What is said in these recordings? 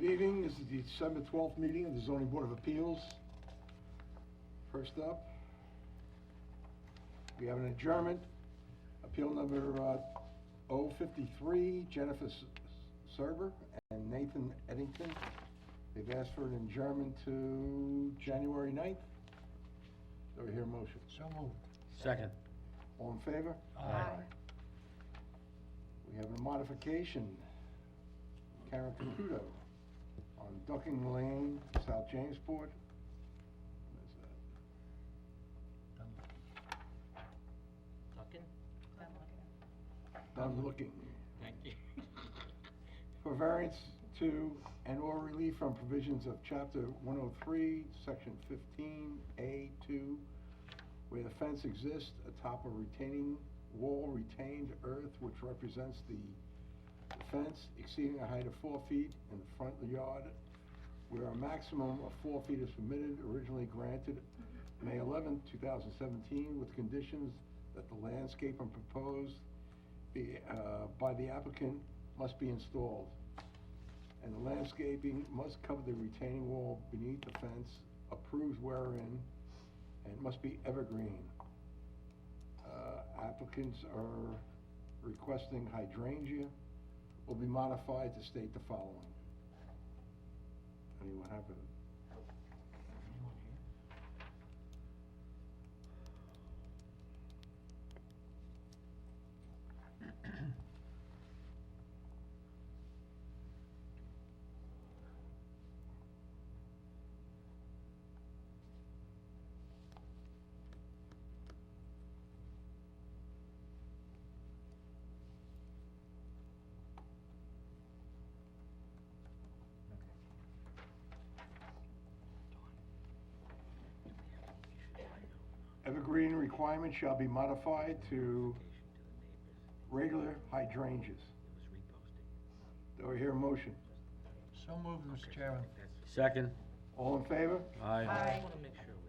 Good evening, this is the December 12th meeting of the Zoning Board of Appeals. First up, we have an adjournment, appeal number 053, Jennifer Serber and Nathan Eddington. They've asked for an adjournment to January 9th. Do I hear a motion? So moved. Second. All in favor? Aye. We have a modification, Karen Caputo, on Ducking Lane, South Jamesport. What is Ducking? that? Done looking. Thank you. For variance to and/or relief from provisions of Chapter 103, Section 15A2, where the fence exists atop a retaining wall, retained earth, which represents the fence exceeding a height of 4 feet in the front yard, where a maximum of 4 feet is permitted, originally granted May 11, 2017, with conditions that the landscape and proposed by the applicant must be installed. And the landscaping must cover the retaining wall beneath the fence, approved wherein, and must be evergreen. Applicants are requesting hydrangea will be modified to state the following. Anyone have it? Evergreen requirement shall be modified to regular hydrangeas. Do I hear a motion? So moved, Mr. Chairman. Second. All in favor? Aye. I just wanna make sure we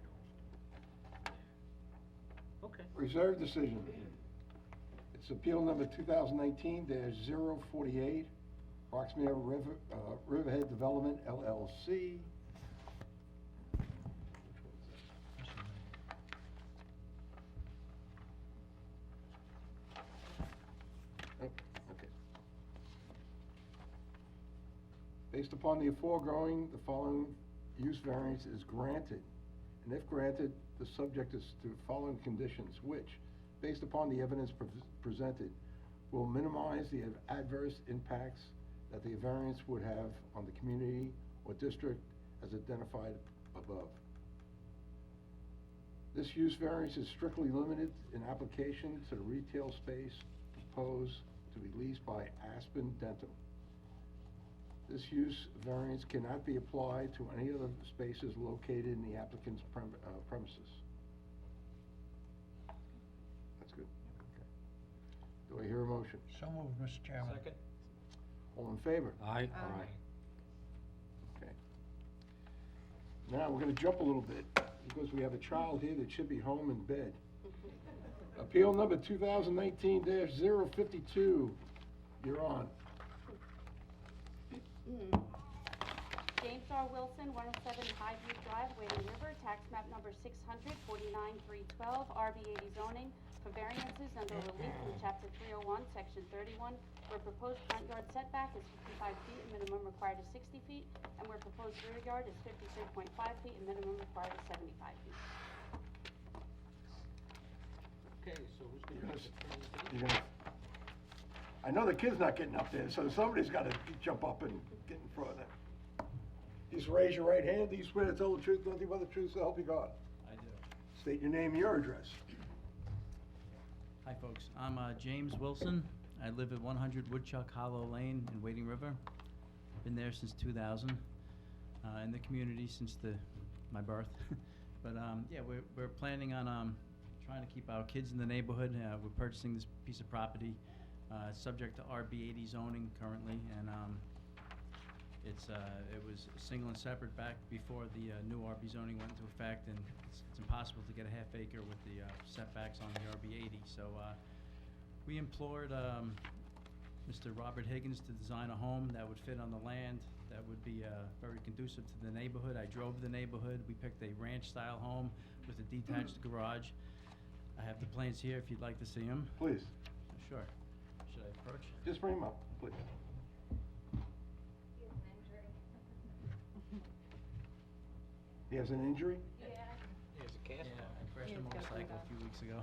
don't. Okay. Reserved decision. It's appeal number 2019-048, Roxmere Riverhead Development LLC. Okay. Based upon the foregoing, the following use variance is granted. And if granted, the subject is to the following conditions, which, based upon the evidence presented, will minimize the adverse impacts that the variance would have on the community or district as identified above. This use variance is strictly limited in application to the retail space proposed to be leased by Aspen Dental. This use variance cannot be applied to any other spaces located in the applicant's premises. That's good. Do I hear a motion? So moved, Mr. Chairman. Second? All in favor? Aye. Okay. Now, we're gonna jump a little bit, because we have a child here that should be home in bed. Appeal number 2019-052, you're on. James R. Wilson, 107 Highview Drive, Wading River, tax map number 600-49312, RB80 zoning, for variances under relief from chapter 301, section 31, where proposed front yard setback is 55 feet and minimum required is 60 feet, and where proposed rear yard is 53.5 feet and minimum required is 75 feet. Okay, so who's You're gonna gonna take the s- you're gonna, I know the kid's not getting up there, so somebody's gotta jump up and get in front of them. Just raise your right hand. Do you swear to tell the truth, nothing but the truth, so help you God? I do. State your name and your address. Hi, folks. I'm James Wilson. I live at 100 Woodchuck Hollow Lane in Wading River. Been there since 2000, in the community since my birth. But yeah, we're planning on trying to keep our kids in the neighborhood. We're purchasing this piece of property, subject to RB80 zoning currently, and it was single and separate back before the new RB zoning went into effect, and it's impossible to get a half acre with the setbacks on the RB80. So we implored Mr. Robert Higgins to design a home that would fit on the land that would be very conducive to the neighborhood. I drove the neighborhood. We picked a ranch-style home with a detached garage. I have the plans here if you'd like to see them. Please, Sure. Should I approach? just bring him up, please. He has an injury? Here's a cast. Yeah, I crashed a motorcycle a few weeks ago.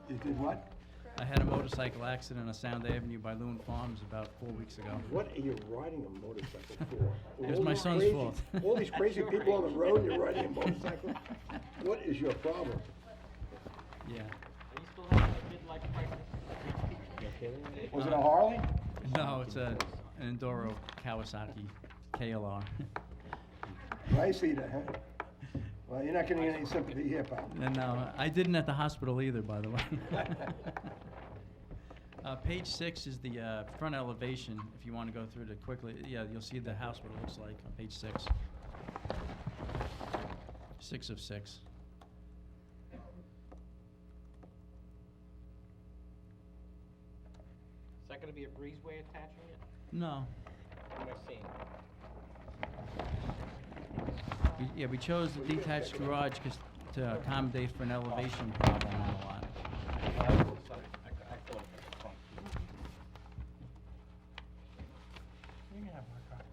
You did what? I had a motorcycle accident on Sound Avenue by Loon Farms about 4 weeks ago. What are you riding a motorcycle for? It was All my these son's crazy- fault. All these crazy people on the road, you're riding a motorcycle? What is your problem? Yeah. Are you still having a midlife crisis? Was it a Harley? No, it's an Enduro Kawasaki KLR. I see that, huh? Well, you're not getting any sympathy here, pal. And I didn't at the hospital either, by the way. Page 6 is the front elevation, if you want to go through it quickly. Yeah, you'll see the house, what it looks like on page 6. 6 of 6. Is that gonna be a breezeway attaching it? No. What am I seeing? Yeah, we chose the detached garage to accommodate for an elevation problem on the lot. I thought it was the front. You can have my copy.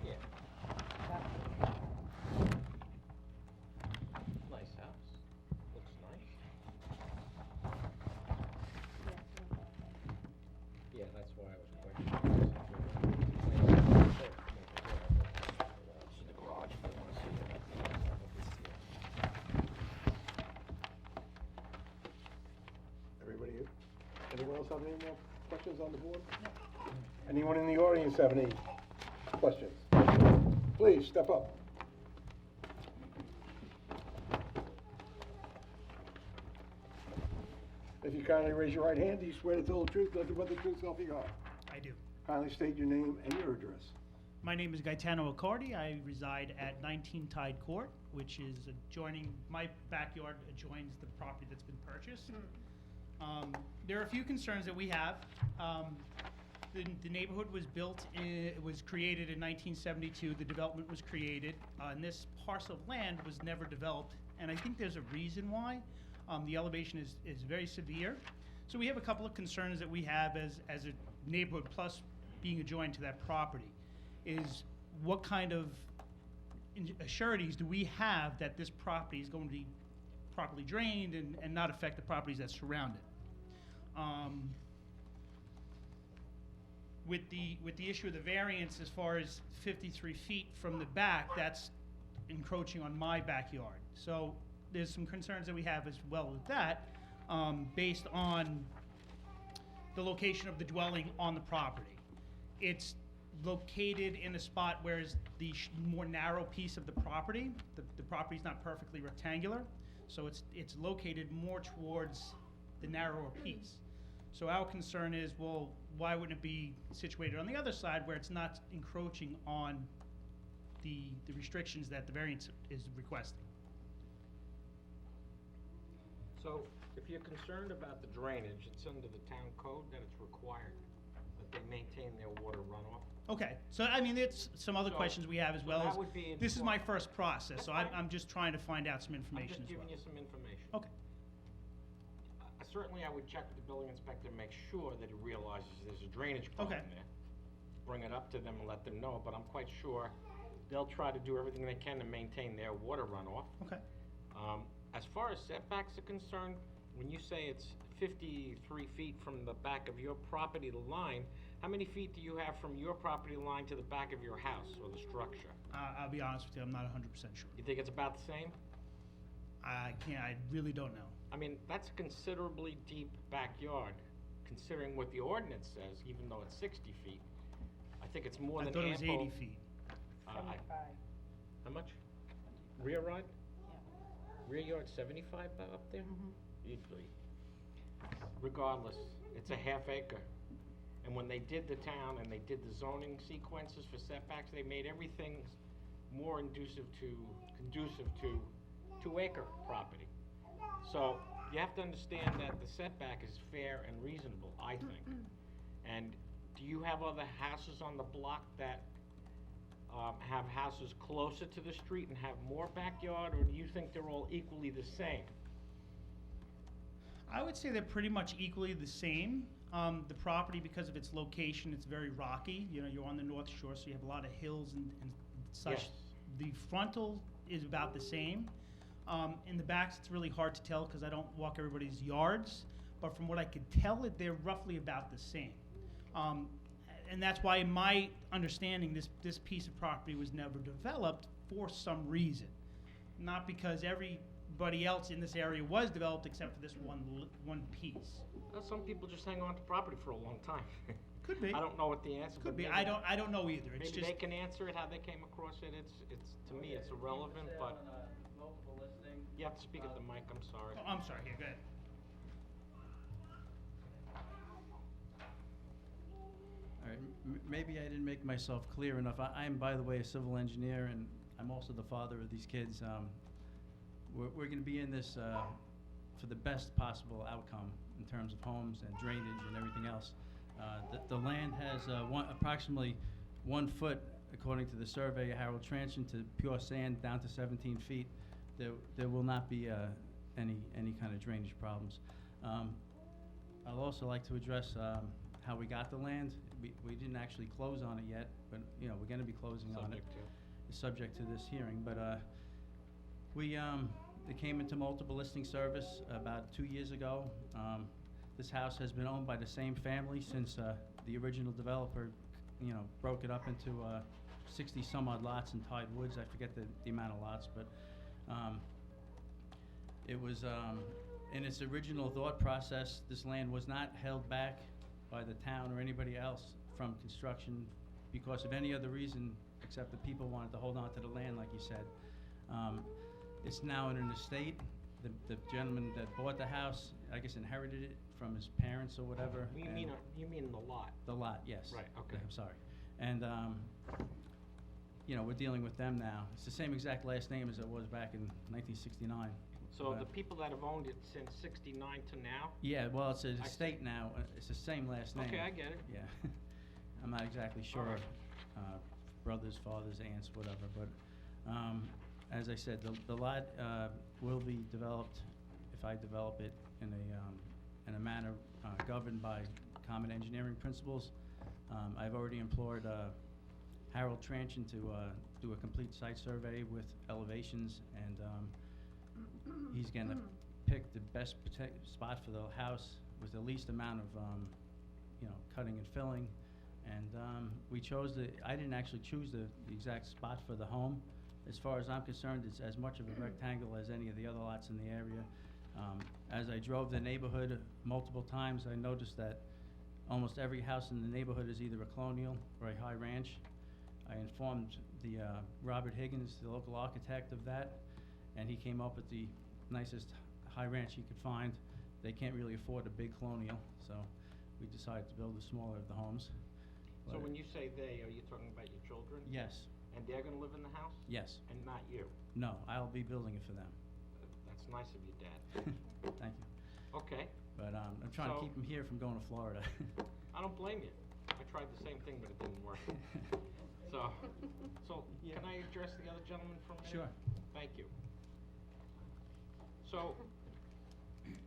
Yeah. Nice house. Looks nice. Yeah, that's why I was questioning. See the garage, if you wanna see it. Everybody, anyone else have any more questions on the board? Anyone in the audience have any questions? Please, step up. If you kindly raise your right hand, do you swear to tell the truth, nothing but the truth, so help you God? I do. Kindly state your name and your address. My name is Gaetano Accardi. I reside at 19 Tide Court, which is adjoining, my backyard adjoins the property that's been purchased. There are a few concerns that we have. The neighborhood was was created in 1972. The development was created, and this parcel of land was never developed. And I think there's a reason why. The elevation is very severe. So we have a couple of concerns that we have as a neighborhood, plus being adjoined to that property, is what kind of sureties do we have that this property is going to be properly drained and not affect the properties that surround it? With the issue of the variance, as far as 53 feet from the back, that's encroaching on my backyard. So there's some concerns that we have as well with that, based on the location of the dwelling on the property. It's located in a spot where is the more narrow piece of the property. The property's not perfectly rectangular, so it's located more towards the narrower piece. So our concern is, well, why wouldn't it be situated on the other side where it's not encroaching on the restrictions that the variance is requesting? So, if you're concerned about the drainage, it's under the town code that it's required that they maintain their water runoff. Okay, so I mean, it's some other So- questions we have as so well. that as would be This is my important. first process, so That's fine. I'm just trying to find out some I'm information just as well. giving you some information. Okay, Certainly, I would check with the building inspector, make sure that he realizes there's a drainage problem Okay. there. Bring it up to them and let them know, but I'm quite sure they'll try to do everything they can to maintain their water runoff. okay. As far as setbacks are concerned, when you say it's 53 feet from the back of your property line, how many feet do you have from your property line to the back of your house or the structure? I'll be honest with you, I'm not 100% sure. You think it's about the same? I really don't know. I mean, that's a considerably deep backyard, considering what the ordinance says, even though it's 60 feet. I think it's more I than thought ample. it was 80 feet. How much? Rear yard? Rear yard 75 up there? Easily. Regardless, it's a half acre. And when they did the town and they did the zoning sequences for setbacks, they made everything more conducive to 2-acre property. So you have to understand that the setback is fair and reasonable, I think. And do you have other houses on the block that have houses closer to the street and have more backyard, or do you think they're all equally the same? I would say they're pretty much equally the same. The property, because of its location, it's very rocky. You know, you're on the North Shore, so you have a lot of hills and such. Yes. The frontal is about the same. In the backs, it's really hard to tell because I don't walk everybody's yards. But from what I could tell, they're roughly about the same. And that's why, in my understanding, this piece of property was never developed for some reason. Not because everybody else in this area was developed except for this one piece. Well, some people just hang on to property for a long time. Could be. I don't know what the answer. Could but be. maybe- I don't know either. It's Maybe just they can answer it, how they came across it. To me, it's irrelevant, but Multiple listing. you have to speak at the mic, I'm sorry. Oh, I'm sorry. Here, go ahead. All right, maybe I didn't make myself clear enough. I am, by the way, a civil engineer, and I'm also the father of these kids. We're gonna be in this for the best possible outcome in terms of homes and drainage and everything else. The land has approximately 1 foot, according to the surveyor Harold Tranchant, to pure sand down to 17 feet. There will not be any kind of drainage problems. I'll also like to address how we got the land. We didn't actually close on it yet, but, you know, we're gonna be closing on it. Subject to. Subject to this hearing, but, it came into multiple listing service about 2 years ago. This house has been owned by the same family since, the original developer, you know, broke it up into, 60-some-odd lots in Tide Woods. I forget the amount of lots, but, it was, in its original thought process, this land was not held back by the town or anybody else from construction because of any other reason except that people wanted to hold on to the land, like you said. It's now in an estate. The gentleman that bought the house, I guess, inherited it from his parents or whatever. You and- mean the lot? The lot, yes. Right, okay. I'm sorry. And, you know, we're dealing with them now. It's the same exact last name as it was back in 1969. So But- the people that have owned it since '69 to now? Yeah, well, it's an I see. estate now. It's the same last name. Okay, I get it. Yeah. I'm not exactly sure, Alright. brothers, fathers, aunts, whatever, but, as I said, the lot, will be developed, if I develop it, in a manner, governed by common engineering principles. I've already implored, Harold Tranchant to, do a complete site survey with elevations, and, he's gonna pick the best spot for the house with the least amount of, you know, cutting and filling. And we chose I didn't actually choose the exact spot for the home. As far as I'm concerned, it's as much of a rectangle as any of the other lots in the area. As I drove the neighborhood multiple times, I noticed that almost every house in the neighborhood is either a colonial or a high ranch. I informed the Robert Higgins, the local architect, of that, and he came up with the nicest high ranch he could find. They can't really afford a big colonial, so we decided to build the smaller of the homes. So But- when you say they, are you talking about your children? Yes, And they're gonna live in the house? yes. And not you? No, I'll be building it for them. That's nice of you, Dad. Thank you. Okay, But I'm trying to So- keep them here from going to Florida. I don't blame you. I tried the same thing, but it didn't work. So Yeah. can I address the other gentleman for a minute? Sure. Thank you. So,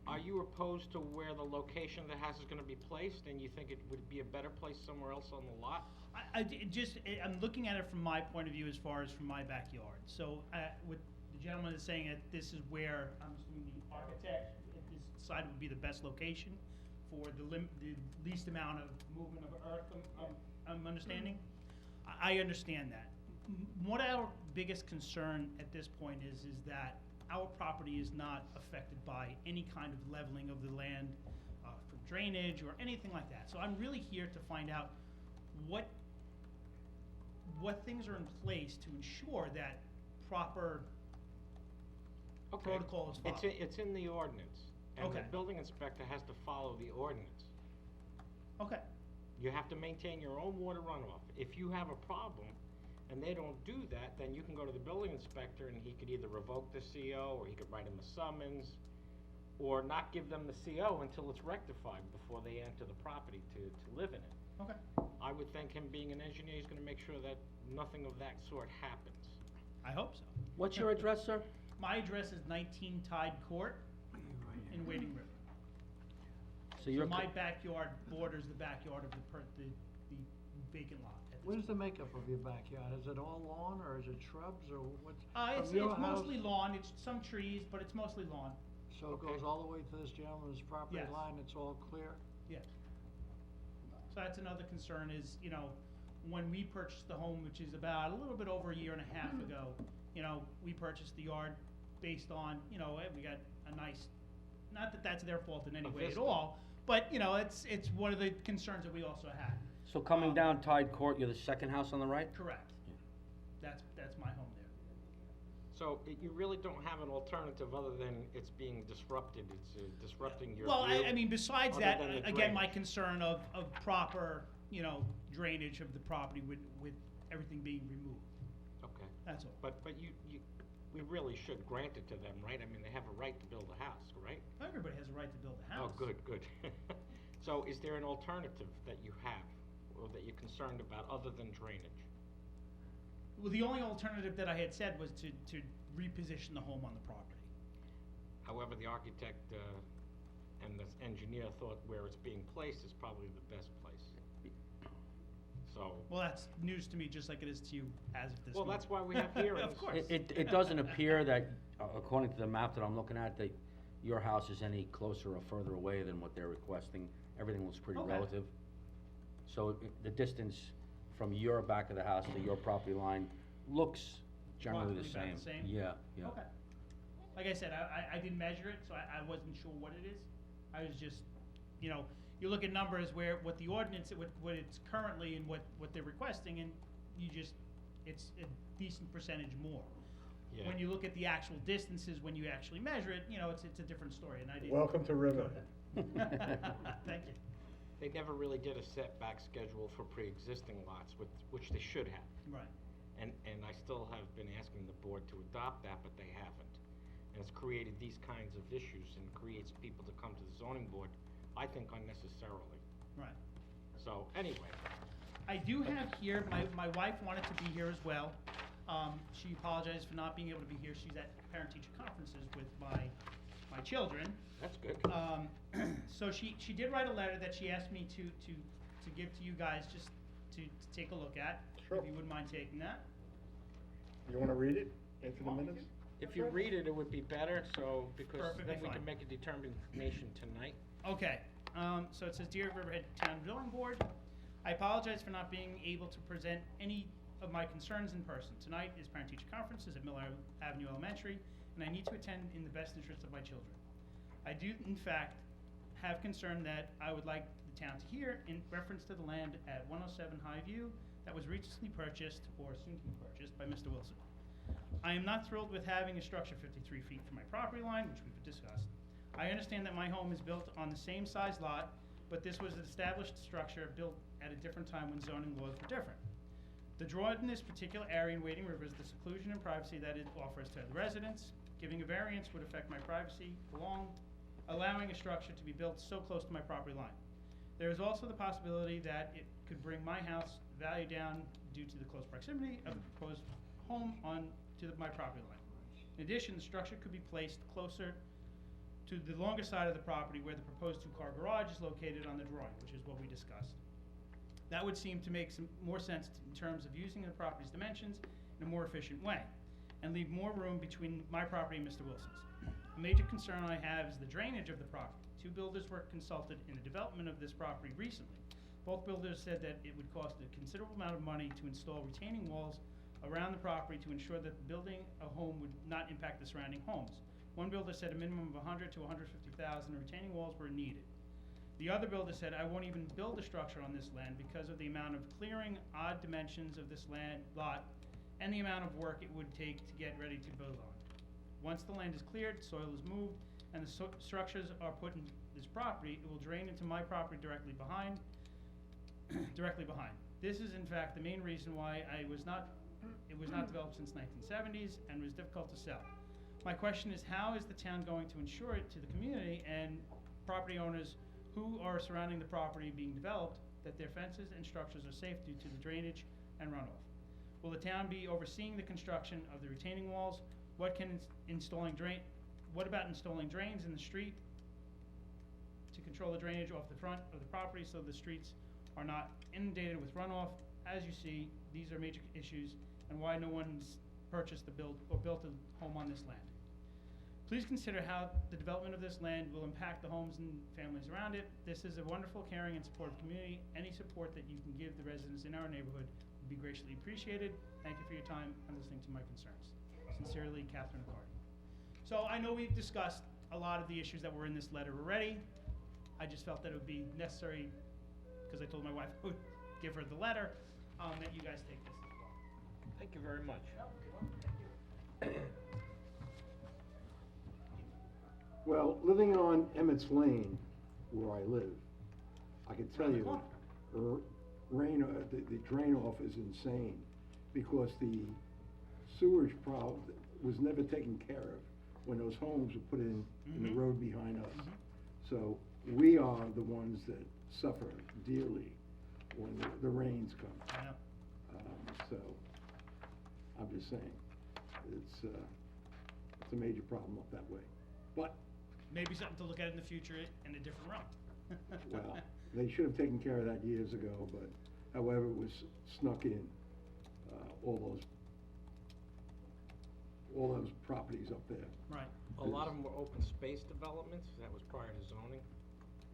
are you opposed to where the location of the house is gonna be placed, and you think it would be a better place somewhere else on the lot? I'm looking at it from my point of view as far as from my backyard. So, what the gentleman is saying that this is where, I'm assuming the architect decided would be the best location for the least amount of movement of earth, I'm understanding. I understand that. What our biggest concern at this point is that our property is not affected by any kind of leveling of the land for drainage or anything like that. So I'm really here to find out what things are in place to ensure that proper Okay. protocol is followed. It's in the ordinance, and the Okay. building inspector has to follow the ordinance. Okay, You have to maintain your own water runoff. If you have a problem, and they don't do that, then you can go to the building inspector and he could either revoke the CO, or he could write him a summons, or not give them the CO until it's rectified before they enter the property to live in it. Okay. I would think him being an engineer, he's gonna make sure that nothing of that sort happens. I hope so. What's your address, sir? My address is 19 Tide Court in Wading River. So you're, So my backyard borders the backyard of the vacant lot. at this What is the point. makeup of your backyard? Is it all lawn, or is it shrubs, or what's? It's from your mostly house- lawn, it's some trees, but it's mostly lawn, So it goes all the way to this gentleman's property Yes. line, it's all clear? yes. So that's another concern is, you know, when we purchased the home, which is about a little bit over a year and a half ago, you know, we purchased the yard based on, you know, we got a nice, not that that's their fault in any A way at vista. all, but, you know, it's one of the concerns that we also had. so coming down Tide Court, you're the second house on the right? Correct. That's my home there. So you really don't have an alternative other than it's being disrupted, it's disrupting your view? Well, I mean, besides other that, than the again, my drainage. concern of proper, you know, drainage of the property with everything being removed, Okay, that's all. but we really should grant it to them, right? I mean, they have a right to build a house, right? Everybody has a right to build a house. Oh, good. So is there an alternative that you have, or that you're concerned about, other than drainage? Well, the only alternative that I had said was to reposition the home on the property. However, the architect and the engineer thought where it's being placed is probably the best place. So, Well, that's news to me, just like it is to you as of this well, moment. that's why we have hearings. Of course. It doesn't appear that, according to the map that I'm looking at, that your house is any closer or further away than what they're requesting. Everything looks pretty Okay. relative. So the distance from your back of the house to your property line looks generally the Roughly same. about the same? Yeah, yeah. Okay. Like I said, I didn't measure it, so I wasn't sure what it is. I was just, you know, you look at numbers where, what the ordinance, what it's currently and what they're requesting, and you just, it's a decent percentage more. Yeah. When you look at the actual distances, when you actually measure it, you know, it's a different story, and I didn't. Welcome to River. Thank you. They never really did a setback schedule for pre-existing lots, which they should have. Right. And I still have been asking the board to adopt that, but they haven't. And it's created these kinds of issues and creates people to come to the zoning board, I think unnecessarily. Right. So, anyway, I do have here, my wife wanted to be here as well. She apologized for not being able to be here. She's at parent-teacher conferences with my children. that's good. So she did write a letter that she asked me to give to you guys, just to take a look at. Sure. If you wouldn't mind taking that. You wanna read it into the minutes? If you read it, it would be better, so, because Perfectly then we fine. can make a determination tonight. Okay, so it says, Dear Riverhead Town Zoning Board, I apologize for not being able to present any of my concerns in person. Tonight is parent-teacher conferences at Miller Avenue Elementary, and I need to attend in the best interest of my children. I do, in fact, have concern that I would like the town to hear in reference to the land at 107 Highview that was recently purchased, or soon to be purchased, by Mr. Wilson. I am not thrilled with having a structure 53 feet from my property line, which we've discussed. I understand that my home is built on the same size lot, but this was an established structure built at a different time when zoning laws were different. The draw in this particular area in Wading River is the seclusion and privacy that it offers to the residents. Giving a variance would affect my privacy, allowing a structure to be built so close to my property line. There is also the possibility that it could bring my house value down due to the close proximity of the proposed home to my property line. In addition, the structure could be placed closer to the longer side of the property where the proposed two-car garage is located on the drawing, which is what we discussed. That would seem to make some more sense in terms of using the property's dimensions in a more efficient way, and leave more room between my property and Mr. Wilson's. A major concern I have is the drainage of the property. Two builders were consulted in the development of this property recently. Both builders said that it would cost a considerable amount of money to install retaining walls around the property to ensure that building a home would not impact the surrounding homes. One builder said a minimum of $100,000 to $150,000 retaining walls were needed. The other builder said, I won't even build a structure on this land because of the amount of clearing, odd dimensions of this lot, and the amount of work it would take to get ready to build on. Once the land is cleared, soil is moved, and the structures are put in this property, it will drain into my property directly behind. This is in fact the main reason why I was not It was not developed since 1970s and was difficult to sell. My question is, how is the town going to ensure it to the community and property owners who are surrounding the property being developed that their fences and structures are safe due to the drainage and runoff? Will the town be overseeing the construction of the retaining walls? What about installing drains in the street to control the drainage off the front of the property so the streets are not inundated with runoff? As you see, these are major issues and why no one's purchased or built a home on this land. Please consider how the development of this land will impact the homes and families around it. This is a wonderful, caring, and supportive community. Any support that you can give the residents in our neighborhood would be greatly appreciated. Thank you for your time and listening to my concerns. Sincerely, Catherine Accardi. So I know we've discussed a lot of the issues that were in this letter already. I just felt that it would be necessary, because I told my wife I would give her the letter, that you guys take this as well. Thank you very much. Well, living on Emmett's Lane, where I live, I can tell Around the you corner. that the drain off is insane, because the sewage problem was never taken care of when those homes were put in the Mhm. road behind us. So we are the ones that suffer dearly when the rains come. I know. So, I'm just saying, it's a major problem up that way. But, Maybe something to look at in the future in a different realm. well, they should have taken care of that years ago, but however, it was snuck in, all those properties up there. Right. A lot of them were open space developments, that was prior to zoning.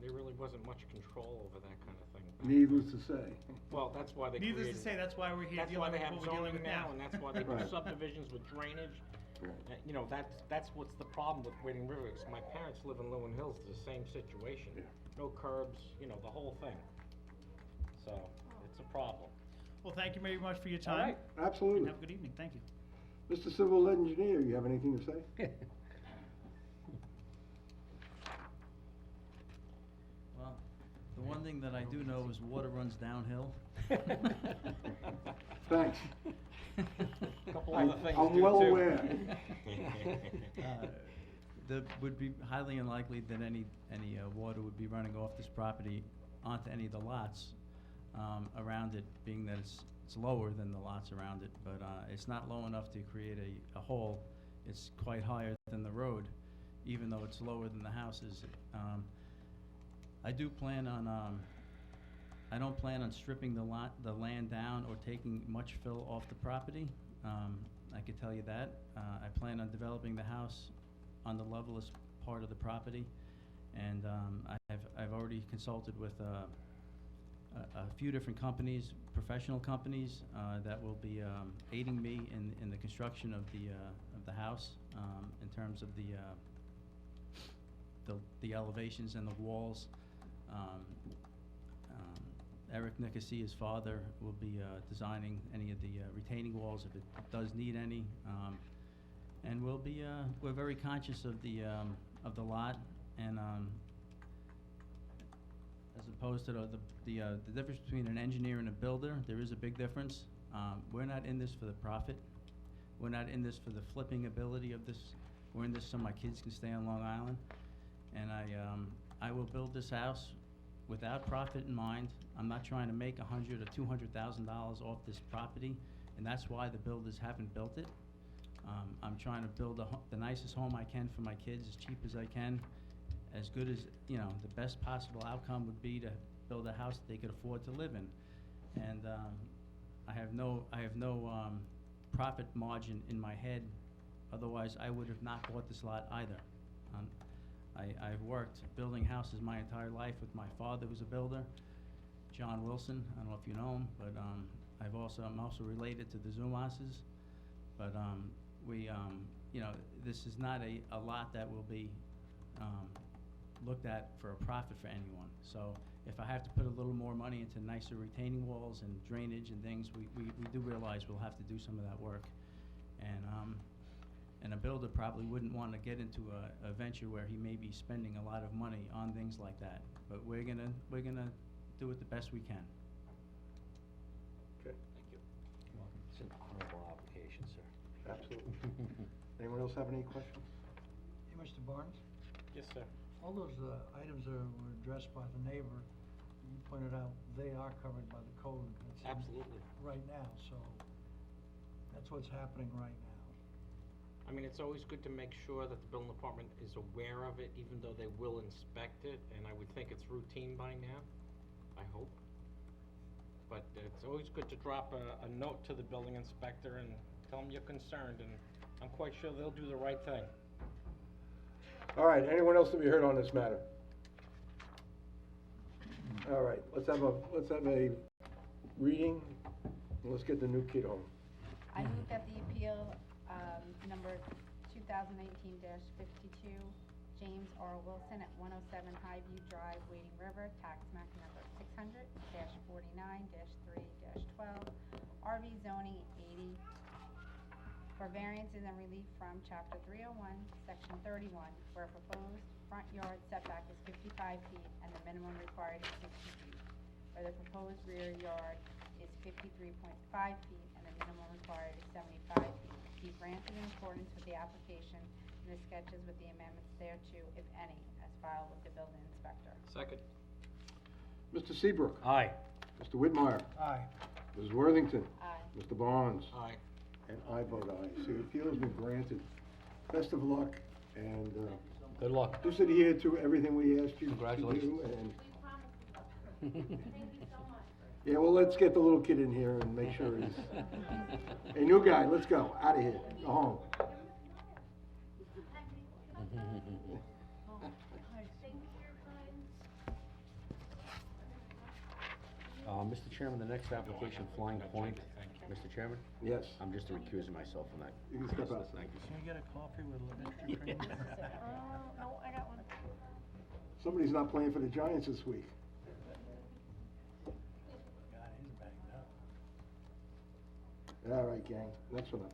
There really wasn't much control over that kind of thing. Needless to say. Well, that's why they created. Needless to say, that's why we're here That's why dealing they with have what we're dealing zoning with now. now, and that's why they do Right. subdivisions with drainage. Right. You know, that's what's the problem with Wading River, is my parents live in Lewin Hills, it's the same situation. Yeah. No curbs, you know, the whole thing. So, it's a problem. Well, thank you very much for your All time. right. And Absolutely. have a good evening. Thank you. Mr. Civil Engineer, you have anything to say? Well, the one thing that I do know is water runs downhill. Thanks. Couple I'm- other things I'm do, well too. aware. That would be highly unlikely that any water would be running off this property onto any of the lots around it, being that it's lower than the lots around it, but it's not low enough to create a hole. It's quite higher than the road, even though it's lower than the houses. I do plan on, I don't plan on stripping the land down or taking much fill off the property. I could tell you that. I plan on developing the house on the levelest part of the property, and I've already consulted with a few different companies, professional companies, that will be aiding me in the construction of the house, in terms of the elevations and the walls. Eric Nicosia's father will be designing any of the retaining walls if it does need any. And we're very conscious of the lot, and as opposed to the difference between an engineer and a builder, there is a big difference. We're not in this for the profit. We're not in this for the flipping ability of this. We're in this so my kids can stay on Long Island. And I will build this house without profit in mind. I'm not trying to make $100,000 or $200,000 off this property, and that's why the builders haven't built it. I'm trying to build the nicest home I can for my kids, as cheap as I can, as good as, you know, the best possible outcome would be to build a house that they could afford to live in. And I have no profit margin in my head, otherwise I would have not bought this lot either. I've worked building houses my entire life with my father, who's a builder, John Wilson. I don't know if you know him, but I'm also related to the Zumases. But you know, this is not a lot that will be looked at for a profit for anyone. So if I have to put a little more money into nicer retaining walls and drainage and things, we do realize we'll have to do some of that work. And a builder probably wouldn't want to get into a venture where he may be spending a lot of money on things like that. But we're gonna do it the best we can. Okay. Thank you. Sit, I'm gonna borrow Absolutely. Anyone else have any questions? Hey, Mr. Barnes, Yes, sir. all those items that were addressed by the neighbor, you pointed out, they are covered by the code. that's in Absolutely. Right now, so that's what's happening right now. I mean, it's always good to make sure that the building department is aware of it, even though they will inspect it, and I would think it's routine by now, I hope. But it's always good to drop a note to the building inspector and tell them you're concerned, and I'm quite sure they'll do the right thing. All right, anyone else to be heard on this matter? All right, let's have a reading, and let's get the new kid home. I move that the appeal, number 2018-52, James R. Wilson at 107 Highview Drive, Wading River, tax map number 600-49-3-12, RV zoning 80, for variances and relief from chapter 301, section 31, where proposed front yard setback is 55 feet and the minimum required is 60 feet, where the proposed rear yard is 53.5 feet and the minimum required is 75 feet. Be granted in accordance with the application and the sketches with the amendments thereto, if any, as filed with the building inspector. Second. Mr. Seabrook. Aye. Mr. Whitmire. Aye. Mrs. Worthington. Aye. Mr. Barnes. Aye. And I vote aye. So the appeal has been granted. Best of luck, and Good luck. just adhere to everything we asked you to do. Congratulations. And yeah, well, let's get the little kid in here and make sure he's... Hey, new guy, let's go. Out of here. Go home. Mr. Chairman, the next application, Flying Point. Thank you. Mr. Chairman, Yes, I'm just recusing myself from that. you can step out. Thank you. Can we get a coffee with extra cream? No, I got one. Somebody's not playing for the Giants this week. God, he's banged up. All right, gang, next one up.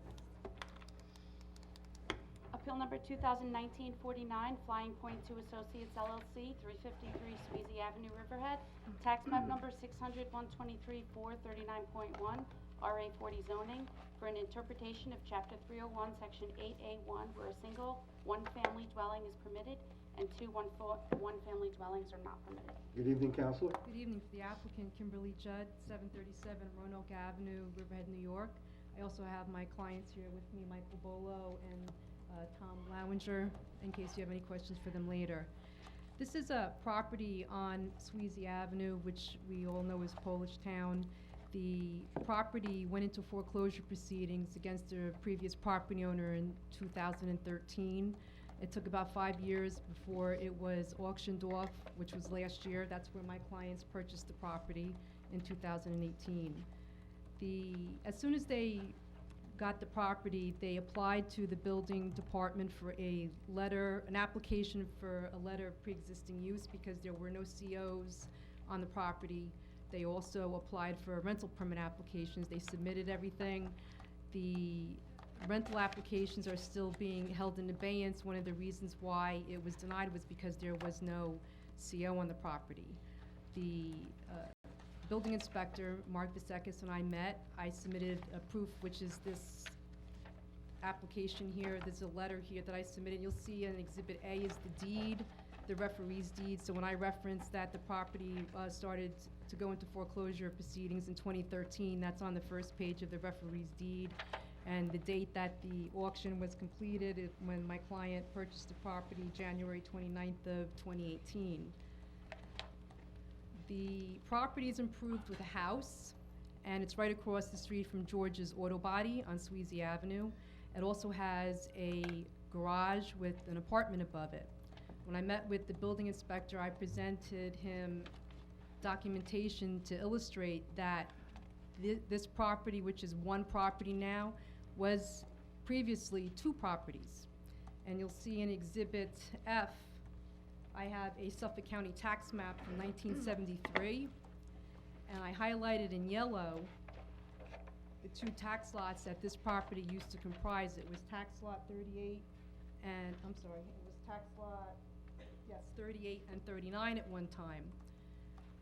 Appeal number 2019-49, Flying Point 2 Associates LLC, 353 Sweezy Avenue, Riverhead. Tax map number 600-123-439.1, RA 40 zoning, for an interpretation of Chapter 301, Section 8A1, where a single one-family dwelling is permitted and two one-family dwellings are not permitted. Good evening, Counselor. Good evening, for the applicant Kimberly Judd, 737 Roanoke Avenue, Riverhead, New York. I also have my clients here with me, Michael Bolo and Tom Lowinger, in case you have any questions for them later. This is a property on Sweezy Avenue, which we all know is Polish Town. The property went into foreclosure proceedings against the previous property owner in 2013. It took about 5 years before it was auctioned off, which was last year. That's where my clients purchased the property in 2018. As soon as they got the property, they applied to the building department for an application for a letter of pre-existing use because there were no COs on the property. They also applied for rental permit applications. They submitted everything. The rental applications are still being held in abeyance. One of the reasons why it was denied was because there was no CO on the property. The building inspector, Mark Visekis, and I met. I submitted a proof, which is this application here. There's a letter here that I submitted. You'll see in Exhibit A is the deed, the referee's deed. So when I referenced that the property started to go into foreclosure proceedings in 2013, that's on the first page of the referee's deed. And the date that the auction was completed is when my client purchased the property, January 29th of 2018. The property is improved with a house, and it's right across the street from George's Auto Body on Sweezy Avenue. It also has a garage with an apartment above it. When I met with the building inspector, I presented him documentation to illustrate that this property, which is one property now, was previously two properties. And you'll see in Exhibit F, I have a Suffolk County tax map from 1973, and I highlighted in yellow the two tax lots that this property used to comprise. It was tax lot 38 and, I'm sorry, it was tax lot, yes, 38 and 39 at one time.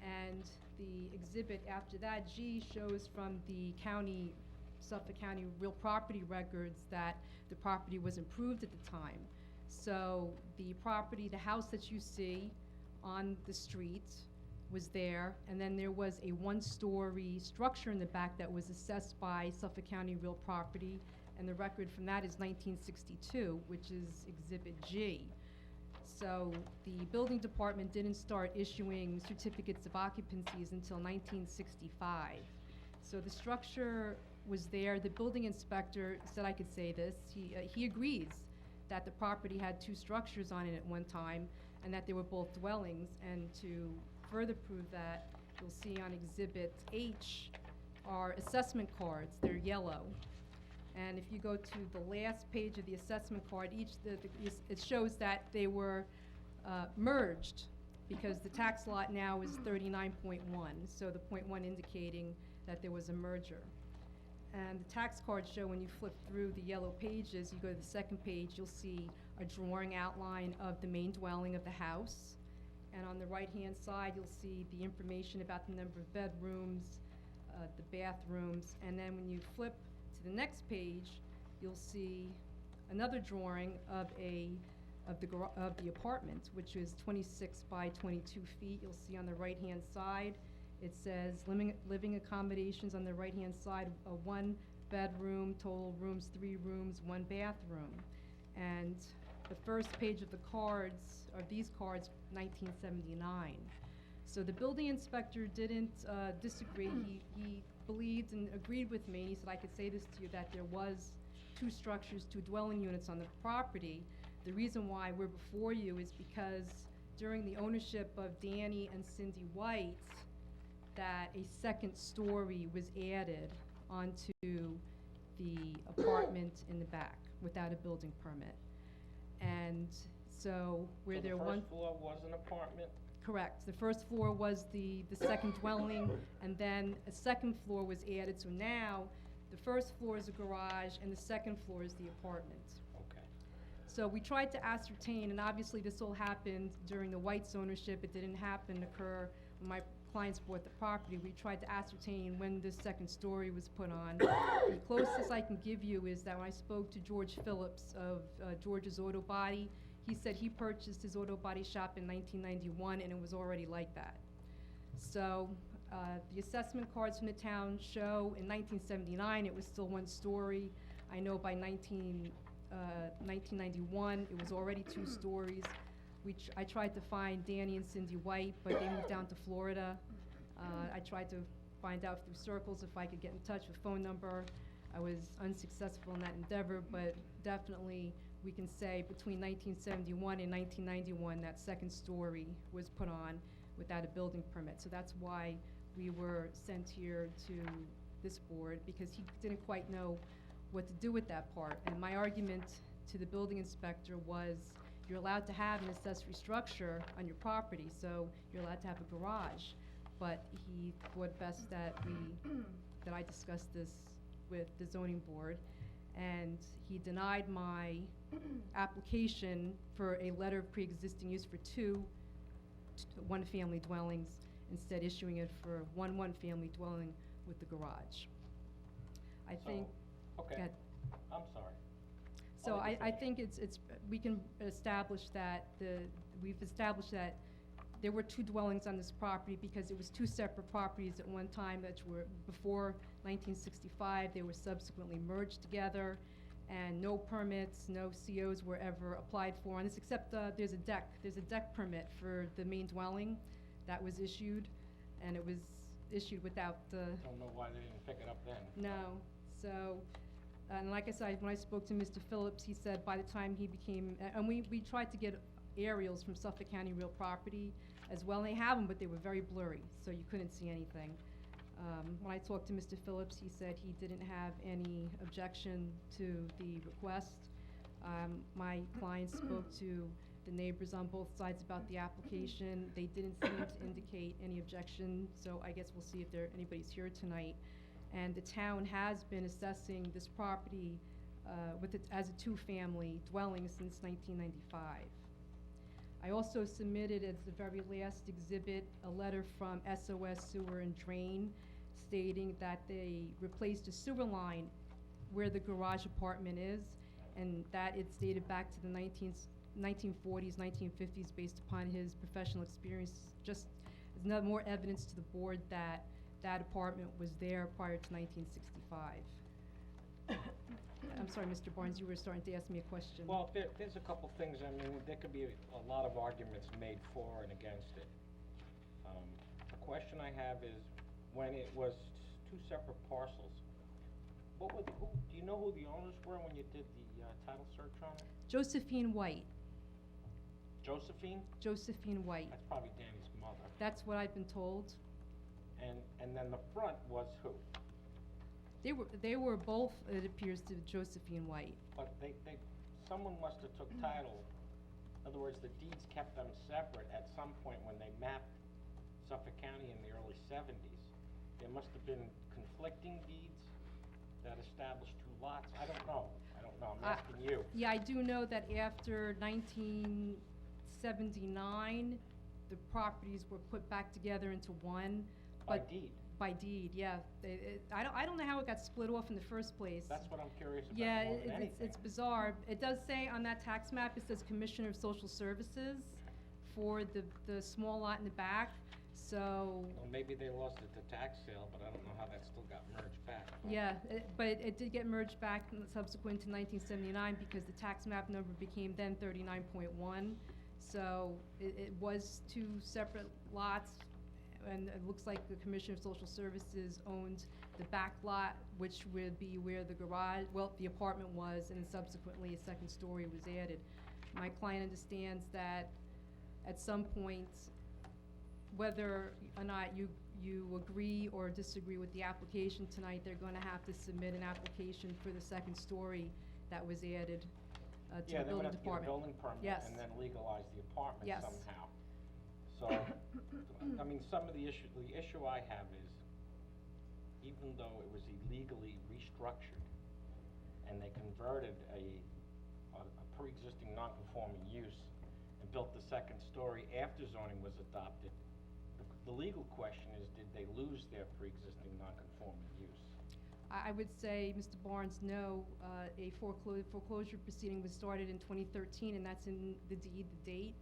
And the exhibit after that, G, shows from the county Suffolk County real property records that the property was improved at the time. So the property, the house that you see on the street was there, and then there was a one-story structure in the back that was assessed by Suffolk County Real Property, and the record from that is 1962, which is Exhibit G. So the building department didn't start issuing certificates of occupancies until 1965. So the structure was there. The building inspector said I could say this. He agrees that the property had two structures on it at one time, and that they were both dwellings. And to further prove that, you'll see on Exhibit H are assessment cards. They're yellow. And if you go to the last page of the assessment card, it shows that they were merged, because the tax lot now is 39.1, so the .1 indicating that there was a merger. And the tax cards show, when you flip through the yellow pages, you go to the second page, you'll see a drawing outline of the main dwelling of the house. And on the right-hand side, you'll see the information about the number of bedrooms, the bathrooms, and then when you flip to the next page, you'll see another drawing of the apartment, which is 26 by 22 feet. You'll see on the right-hand side, it says living accommodations on the right-hand side, a 1-bedroom, total rooms, 3 rooms, 1 bathroom. And the first page of the cards, of these cards, 1979. So the building inspector didn't disagree. He believed and agreed with me. He said, I could say this to you, that there was 2 structures, 2 dwelling units on the property. The reason why we're before you is because during the ownership of Danny and Cindy White, that a second story was added onto the apartment in the back without a building permit. And so where there So one... the first floor was an apartment? Correct. The first floor was the second dwelling, and then a second floor was added. So now, the first floor is a garage, and the second floor is the apartment. Okay. So we tried to ascertain, and obviously this all happened during the White's ownership. It didn't occur when my clients bought the property. We tried to ascertain when this second story was put on. The closest I can give you is that when I spoke to George Phillips of George's Auto Body, he said he purchased his auto body shop in 1991, and it was already like that. So the assessment cards from the town show in 1979 it was still 1 story. I know by 1991 it was already 2 stories. I tried to find Danny and Cindy White, but they moved down to Florida. I tried to find out through circles if I could get in touch with phone number. I was unsuccessful in that endeavor, but definitely we can say between 1971 and 1991 that second story was put on without a building permit. So that's why we were sent here to this board, because he didn't quite know what to do with that part. And my argument to the building inspector was, you're allowed to have an accessory structure on your property, so you're allowed to have a garage. But he thought best that I discuss this with the zoning board, and he denied my application for a letter of pre-existing use for 2 one-family dwellings, instead issuing it for 1 one-family dwelling with the garage. I think. Okay. Go ahead. I'm sorry. So I'll let you I think we can establish that we've established that there were 2 dwellings on this property, because it was 2 separate properties at one time that were before 1965. They were subsequently merged together, and no permits, no COs were ever applied for on this, except there's a deck permit for the main dwelling that was issued, and it was issued without the... Don't know why they didn't pick it up then. No. So, and like I said, when I spoke to Mr. Phillips, he said by the time he became, and we tried to get aerials from Suffolk County Real Property as well, and they have them, but they were very blurry, so you couldn't see anything. When I talked to Mr. Phillips, he said he didn't have any objection to the request. My client spoke to the neighbors on both sides about the application. They didn't seem to indicate any objection, so I guess we'll see if anybody's here tonight. And the town has been assessing this property as a 2-family dwelling since 1995. I also submitted as the very last exhibit a letter from SOS Sewer and Drain stating that they replaced a sewer line where the garage apartment is, and that it's dated back to the 1940s, 1950s, based upon his professional experience. Just as no more evidence to the board that that apartment was there prior to 1965. I'm sorry, Mr. Barnes, you were starting to ask me a question. Well, there's a couple things, I mean, there could be a lot of arguments made for and against it. The question I have is, when it was two separate parcels, what were do you know who the owners were when you did the title search on it? Josephine White. Josephine? Josephine White. That's probably Danny's mother. That's what I've been told. And then the front was who? They were both, it appears, to Josephine White. But someone must have took title. In other words, the deeds kept them separate at some point when they mapped Suffolk County in the early 70s. There must have been conflicting deeds that established two lots. I don't know, I'm asking you. Yeah, I do know that after 1979, the properties were put back together into one. By but- deed. By deed, yeah. I don't know how it got split off in the first place. That's what I'm curious about Yeah, more than anything. it's bizarre. It does say on that tax map, it says Commissioner of Social Services for the small lot in the back, so, Well, maybe they lost it to tax sale, but I don't know how that still got merged back. yeah, but it did get merged back subsequent to 1979 because the tax map number became then 39.1. So it was two separate lots, and it looks like the Commissioner of Social Services owned the back lot, which would be where the garage, well, the apartment was, and subsequently a second story was added. My client understands that at some point, whether or not you agree or disagree with the application tonight, they're gonna have to submit an application for the second story that was added to Yeah, the they would building have to get a department. building permit Yes. and then legalize the apartment Yes. somehow. So, I mean, some of the issue I have is, even though it was illegally restructured, and they converted a pre-existing non-conforming use and built the second story after zoning was adopted, the legal question is, did they lose their pre-existing non-conforming use? I would say, Mr. Barnes, no, a foreclosure proceeding was started in 2013, and that's in the deed, the date,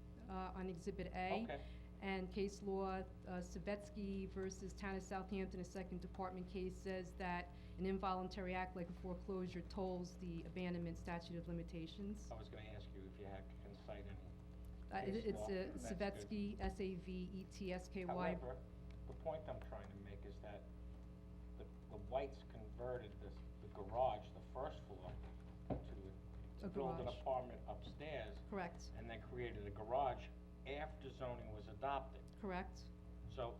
on Exhibit A. Okay. And case law, Savetsky versus Town of Southampton, a second department case, says that an involuntary act like a foreclosure tolls the abandonment statute of limitations. I was gonna ask you if you can cite any. It's law. That's good. Savetsky, Savetsky. However, the point I'm trying to make is that the Whites converted the garage, the first floor, to A build an garage. apartment upstairs, Correct, and then created a garage after zoning was adopted. correct. So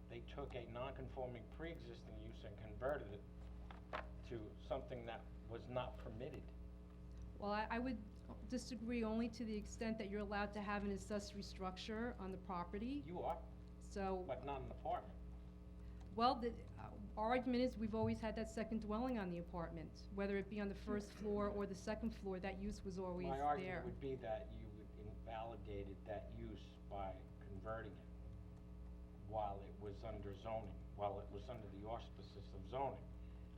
they took a non-conforming pre-existing use and converted it to something that was not permitted. Well, I would disagree only to the extent that you're allowed to have an accessory structure on the property, You are, so, but not an apartment. well, our argument is we've always had that second dwelling on the apartment, whether it be on the first floor or the second floor, that use was always My there. argument would be that you would invalidated that use by converting it while it was under zoning, while it was under the auspices of zoning.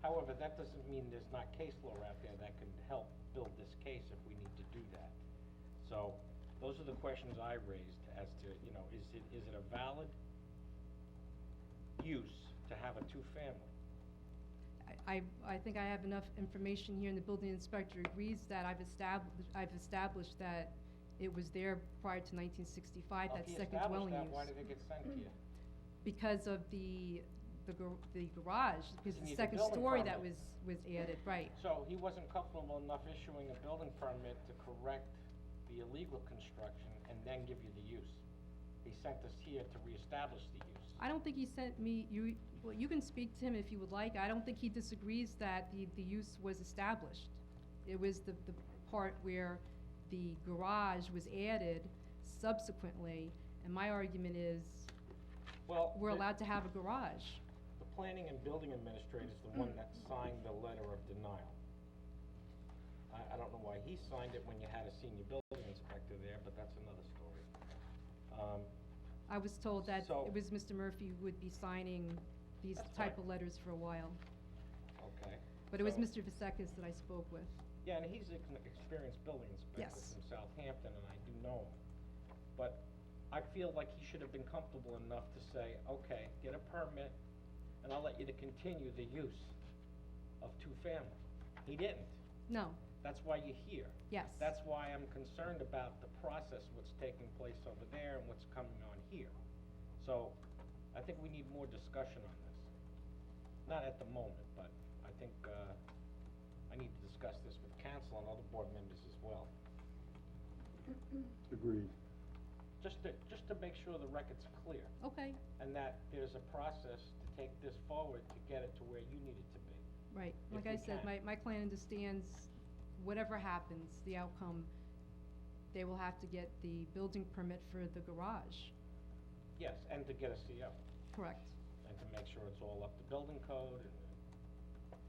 However, that doesn't mean there's not case law out there that can help build this case if we need to do that. So, those are the questions I raised as to, is it a valid use to have a two-family? I think I have enough information here, and the building inspector agrees that I've established that it was there prior to 1965, that second dwelling use. If you established that, why did it get sent to you? Because of the garage, because You the need a second building story that permit. was added, right. So he wasn't comfortable enough issuing a building permit to correct the illegal construction and then give you the use. He sent us here to reestablish the use. I don't think he sent me, well, you can speak to him if you would like. I don't think he disagrees that the use was established. It was the part where the garage was added subsequently, and my argument is, Well, we're allowed to have a garage. the planning and building administrator is the one that signed the letter of denial. I don't know why he signed it when you had a senior building inspector there, but that's another story. I was told that So- it was Mr. Murphy who would be signing these That's type fine. of letters for a while. Okay. But it was So- Mr. Vasekis that I spoke with. Yeah, and he's an experienced building inspector Yes. from Southampton, and I do know him. But I feel like he should have been comfortable enough to say, okay, get a permit, and I'll let you to continue the use of two-family. He didn't. No, That's why you're here. yes. That's why I'm concerned about the process, what's taking place over there and what's coming on here. So, I think we need more discussion on this. Not at the moment, but I think, I need to discuss this with council and other board members as well. Agreed. Just to make sure the record's clear, Okay, and that there's a process to take this forward to get it to where you need it to be. right. If Like I we said, can. my client understands whatever happens, the outcome, they will have to get the building permit for the garage. Yes, and to get a CO, Correct, and to make sure it's all up to building code and.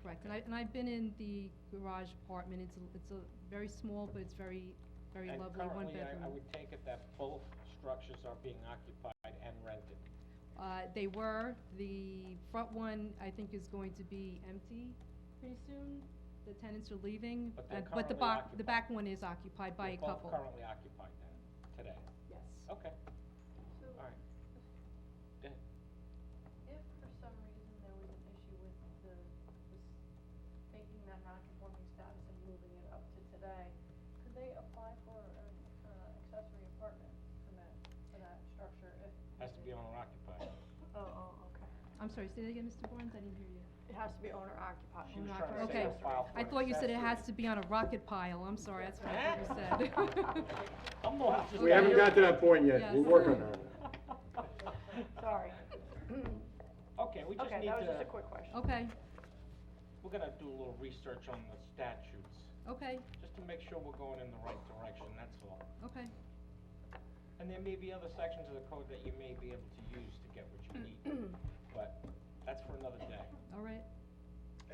correct. And I've been in the garage apartment. It's a very small, but it's very lovely, one And currently, bedroom. I would take it that both structures are being occupied and rented. They were, the front one, I think, is going to be empty pretty soon. The tenants are leaving. But they're But the currently the back one is occupied by a They're couple. both currently occupied then, today. Yes. Okay, all right. Go ahead. If for some reason there was an issue with taking that non-conforming status and moving it up to today, could they apply for an accessory apartment permit for that structure if? Has to be owner occupied. Oh, okay. I'm sorry, say that again, Mr. Barnes? I didn't hear you. It has to be owner occupied. She was Owner trying to occupied. say Okay. to file for I an thought you said it has accessory. to be on a rocket pile. I'm sorry, that's what I thought you said. I'm not just. We haven't got to that point yet. Yes. We're working on it. Sorry. Okay, we just Okay, need that was just a to, quick question. Okay, we're gonna do a little research on the statutes, okay, just to make sure we're going in the right direction, that's all. okay. And there may be other sections of the code that you may be able to use to get what you need, but that's for another day. All right.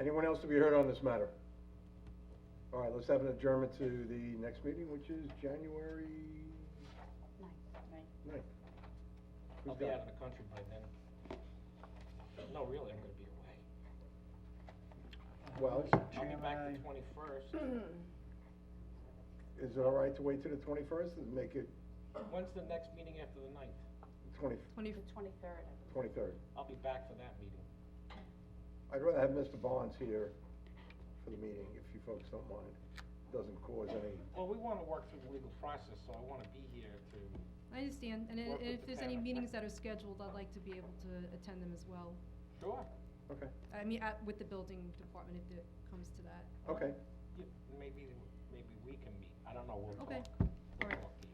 Anyone else to be heard on this matter? All right, let's have an adjournment to the next meeting, which is January Nice. 9th. I'll Who's be got out it? of the country by then. No, really, I'm gonna be away. Well, I'll be back the 21st. is it all right to wait till the 21st and make it When's the next meeting after the 9th? 20 The 23rd, I believe. 23rd? I'll be back for that meeting. I'd rather have Mr. Bonds here for the meeting, if you folks don't mind. Doesn't cause any, Well, we wanna work through the legal process, so I wanna be here to, I understand, and Work with if the there's any tenant. meetings that are scheduled, I'd like to be able to attend them as well. sure, okay, I mean, with the building department, if it comes to that. okay. yeah, maybe we can meet, I don't know, we'll talk. Okay. We'll Alright. talk to you.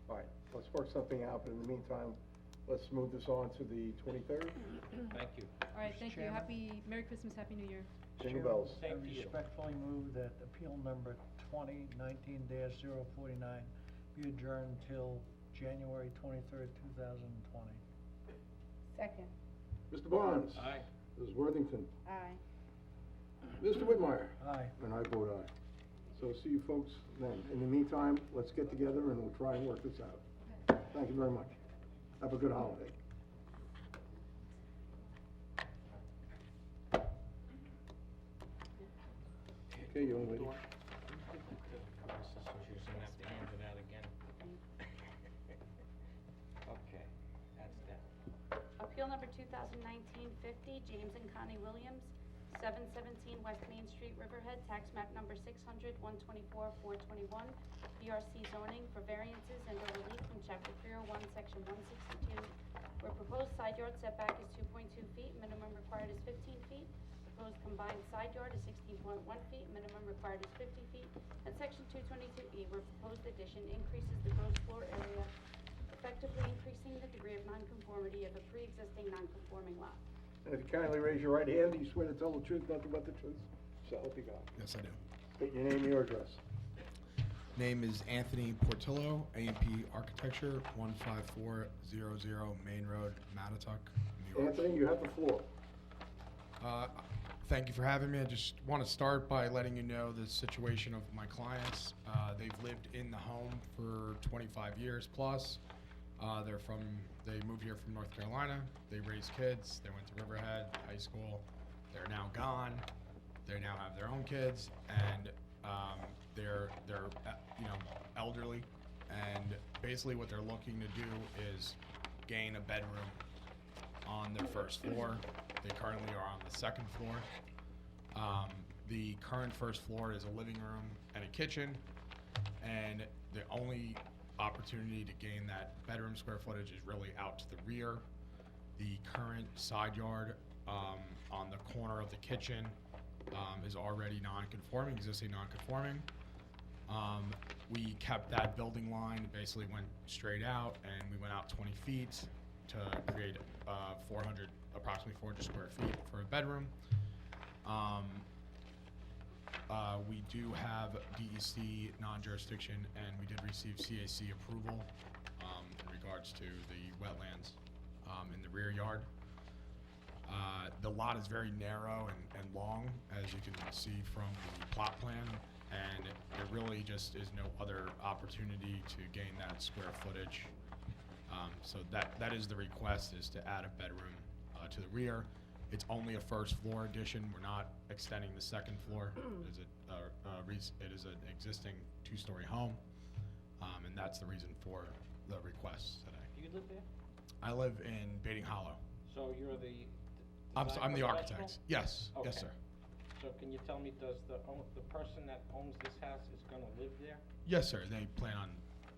All right, let's work something out, but in the meantime, let's move this on to the 23rd. Thank you. All right, Mr. thank you. Chairman? Merry Christmas, Happy New Year. Jingle Chairman, bells. Same to you. I respectfully move that appeal number 2019-049 be adjourned until January 23rd, 2020. Second. Mr. Bonds? Aye. Mrs. Worthington? Aye. Mr. Whitmire? Aye. And I vote aye. So see you folks then. In the meantime, let's get together and we'll try and work this out. Thank you very much. Have a good holiday. Okay, young lady. So she's gonna have to hand it out again. Okay, that's that. Appeal number 2019-50, James and Connie Williams, 717 West Main Street, Riverhead, tax map number 600-124-421, BRC zoning for variances and/or relief from chapter 301, section 162, where proposed side yard setback is 2.2 feet, minimum required is 15 feet, proposed combined side yard is 16.1 feet, minimum required is 50 feet, and section 222E, where proposed addition increases the gross floor area, effectively increasing the degree of nonconformity of a pre-existing nonconforming lot. And if you kindly raise your right hand, do you swear to tell the truth, nothing but the truth? So help you God. Yes, I do. State your name and your address. Name is Anthony Portillo, A&P Architecture, 15400 Main Road, Mattatuck, New York. Anthony, you have the floor. Thank you for having me. I just want to start by letting you know the situation of my clients. They've lived in the home for 25 years plus. They moved here from North Carolina. They raised kids. They went to Riverhead High School. They're now gone. They now have their own kids, and they're elderly. And basically, what they're looking to do is gain a bedroom on their first floor. They currently are on the second floor. The current first floor is a living room and a kitchen, and the only opportunity to gain that bedroom square footage is really out to the rear. The current side yard on the corner of the kitchen is already non-conforming, existing non-conforming. We kept that building line, basically went straight out, and we went out 20 feet to create approximately 400 square feet for a bedroom. We do have DEC non-jurisdiction, and we did receive CAC approval in regards to the wetlands in the rear yard. The lot is very narrow and long, as you can see from the plot plan, and there really just is no other opportunity to gain that square footage. So that is the request, is to add a bedroom to the rear. It's only a first floor addition. We're not extending the second floor. It is an existing two-story home, and that's the reason for the request today. Do you live there? I live in Baiting Hollow. So you're the I'm design the professional? architect. Yes, yes, Okay. sir. So can you tell me, does the person that owns this house is gonna live there? Yes, sir. They plan on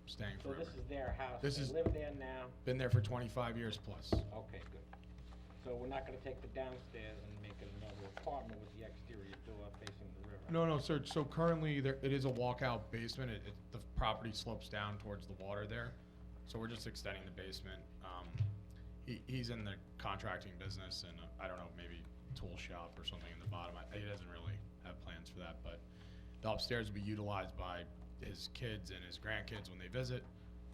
staying So forever. this is their house, This they is- live there now? Been there for 25 years plus. Okay, good. So we're not gonna take the downstairs and make it another apartment with the exterior door facing the river? No, sir. So currently, it is a walkout basement. The property slopes down towards the water there. So we're just extending the basement. He's in the contracting business, and I don't know, maybe tool shop or something in the bottom. He doesn't really have plans for that, but the upstairs will be utilized by his kids and his grandkids when they visit.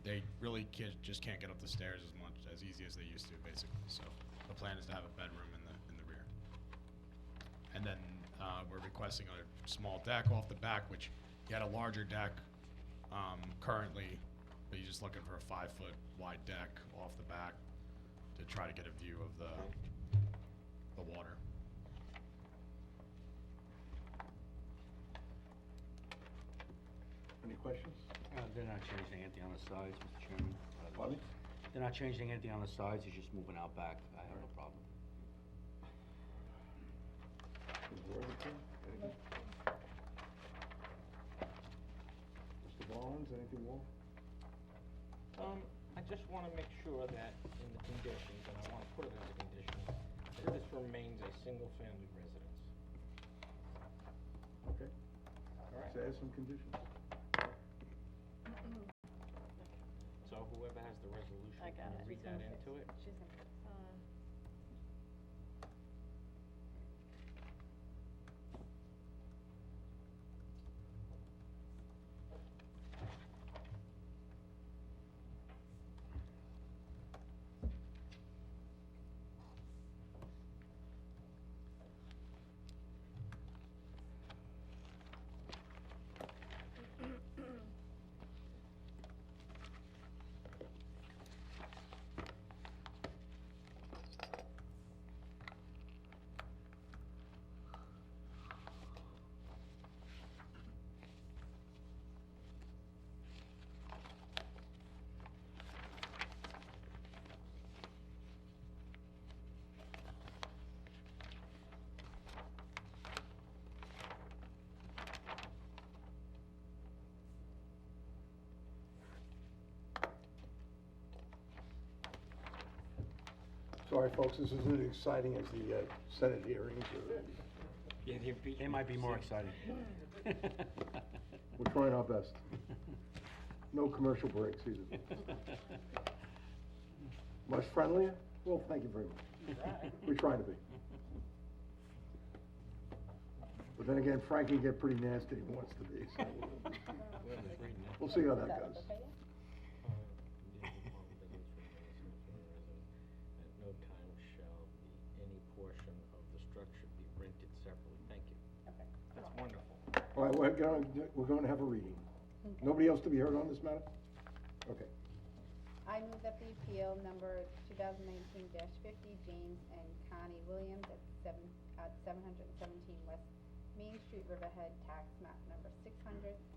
They really just can't get up the stairs as easy as they used to, basically. So the plan is to have a bedroom in the rear. And then we're requesting a small deck off the back, which he had a larger deck currently, but he's just looking for a 5-foot wide deck off the back to try to get a view of the water. Any questions? They're not changing anything on the sides, Mr. Chairman. Pardon me? They're not changing anything on the sides, he's just moving out back. I have no problem. Is there anything? Mr. Barnes, anything more? I just wanna make sure that in the conditions, and I wanna put it as a condition, that this remains a single-family residence. Okay. All right? So add some conditions. So whoever has the resolution, I got can it. you read that into it? She's gonna put, Sorry, folks, this isn't as exciting as the Senate hearings. They might be more exciting. We're trying our best. No commercial breaks either. Much friendlier? Well, thank you very much. We're trying to be. But then again, Frank can get pretty nasty if he wants to be, so we'll see how that goes. At no time shall any portion of the structure be rented separately. Thank you. Okay. That's wonderful. All right, we're going to have a reading. Nobody else to be heard on this matter? Okay. I move that the appeal number 2019-50, James and Connie Williams at 717 West Main Street, Riverhead, tax map number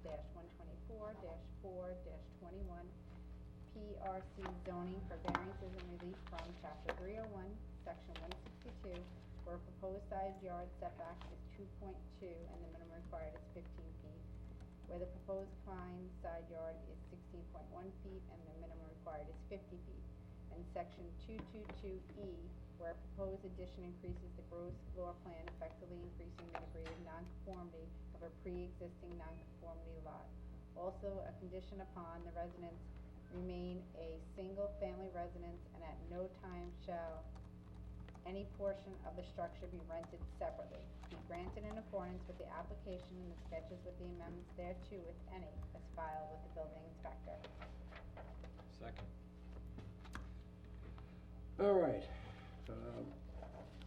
600-124-4-21, PRC zoning for variances and relief from chapter 301, section 162, where proposed side yard setback is 2.2 and the minimum required is 15 feet, where the proposed combined side yard is 16.1 feet and the minimum required is 50 feet, and section 222E, where proposed addition increases the gross floor plan, effectively increasing the degree of nonconformity of a pre-existing nonconformity lot. Also, a condition upon the residence remain a single-family residence, and at no time shall any portion of the structure be rented separately, be granted in accordance with the application and the sketches with the amendments thereto, if any, as filed with the building inspector. Second. All right.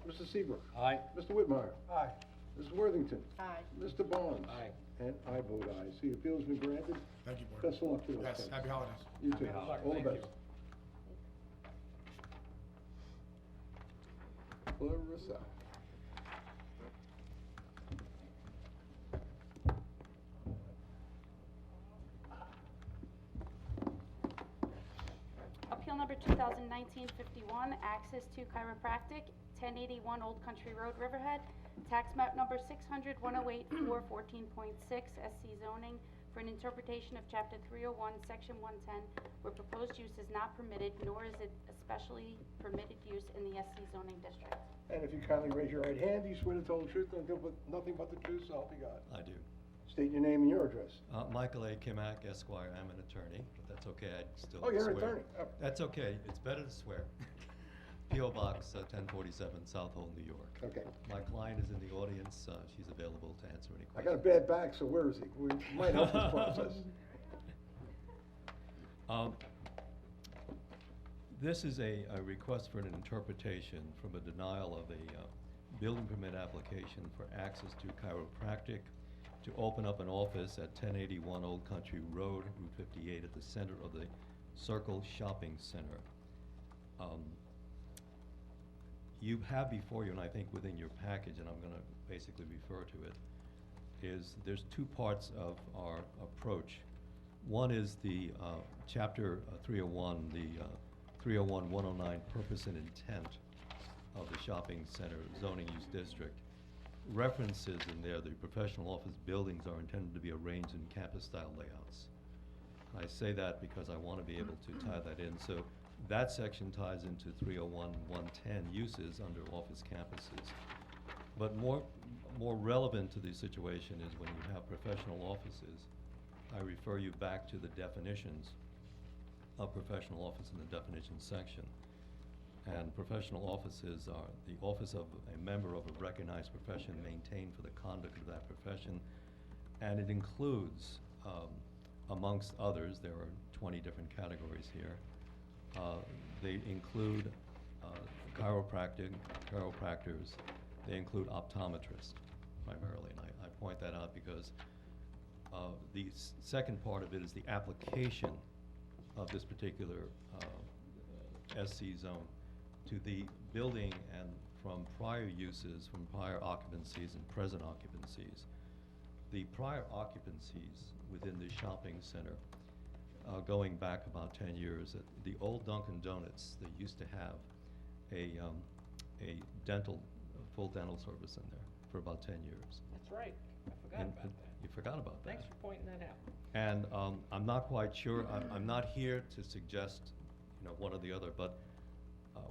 Mr. Seabrook. Aye. Mr. Whitmire. Aye. Mrs. Worthington. Aye. Mr. Barnes. Aye. And I vote aye. So the appeal's been granted. Thank you, board. Best of luck to those Yes, folks. happy holidays. You too. Happy holidays. All the Thank best. you. Clarissa. Appeal number 2019-51, Access to Chiropractic, 1081 Old Country Road, Riverhead. Tax map number 600-108-414.6, SC zoning for an interpretation of Chapter 301, Section 110, where proposed use is not permitted, nor is it especially permitted use in the SC zoning district. And if you kindly raise your right hand, do you swear to tell the truth, nothing but the truth, so help you God? I do. State your name and your address. Michael A. Kimack, Esquire. I'm an attorney, but that's okay. I'd still Oh, you're an swear. attorney. Oh. That's okay. It's better to swear. P.O. Box 1047, South Hole, New York. Okay. My client is in the audience. She's available to answer any I got a questions. bad back, so where is he? We might help this process. This is a request for an interpretation from a denial of a building permit application for access to chiropractic to open up an office at 1081 Old Country Road, Route 58, at the center of the Circle Shopping Center. You have before you, and I think within your package, and I'm going to basically refer to it, is there's two parts of our approach. One is the Chapter 301, the 301-109 purpose and intent of the shopping center zoning use district. References in there, the professional office buildings are intended to be arranged in campus-style layouts. I say that because I want to be able to tie that in. So that section ties into 301-110 uses under office campuses. But more relevant to the situation is when you have professional offices, I refer you back to the definitions of professional office in the definitions section. And professional offices are the office of a member of a recognized profession maintained for the conduct of that profession. And it includes, amongst others, there are 20 different categories here. They include chiropractors, they include optometrists primarily. And I point that out because the second part of it is the application of this particular SC zone to the building and from prior uses, from prior occupancies and present occupancies. The prior occupancies within the shopping center, going back about 10 years, the old Dunkin' Donuts, they used to have a full dental service in there for about 10 years. That's right. I forgot And about that. you forgot about that. Thanks for pointing that out. And I'm not quite sure, I'm not here to suggest, one or the other, but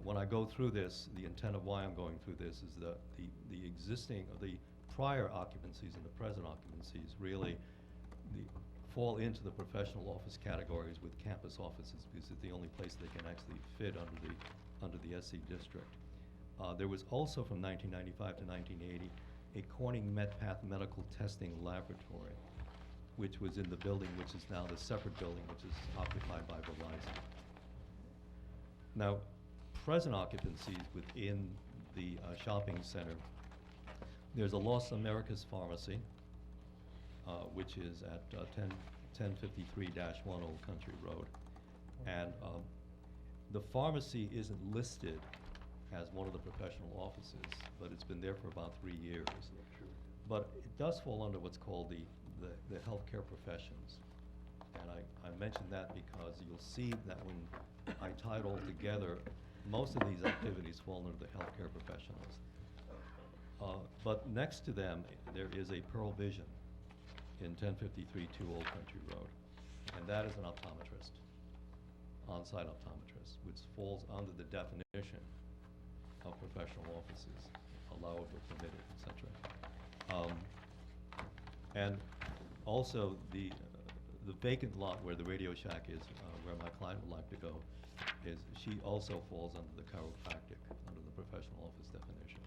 when I go through this, the intent of why I'm going through this is that the existing, the prior occupancies and the present occupancies really fall into the professional office categories with campus offices because it's the only place they can actually fit under the SC district. There was also from 1995 to 1980 a Corning MedPath Medical Testing Laboratory, which was in the building, which is now the separate building, which is occupied by Verizon. Now, present occupancies within the shopping center, there's a Los Americas Pharmacy, which is at 1053-1 Old Country Road. And The pharmacy isn't listed as one of the professional offices, but it's been there for about 3 years. But it does fall under what's called the healthcare professions. And I mention that because you'll see that when I tie it all together, most of these activities fall under the healthcare professionals. But next to them, there is a Pearl Vision in 1053 2 Old Country Road. And that is an optometrist, on-site optometrist, which falls under the definition of professional offices, allowable, permitted, etc. And also the vacant lot where the Radio Shack is, where my client would like to go, is she also falls under the chiropractic, under the professional office definition.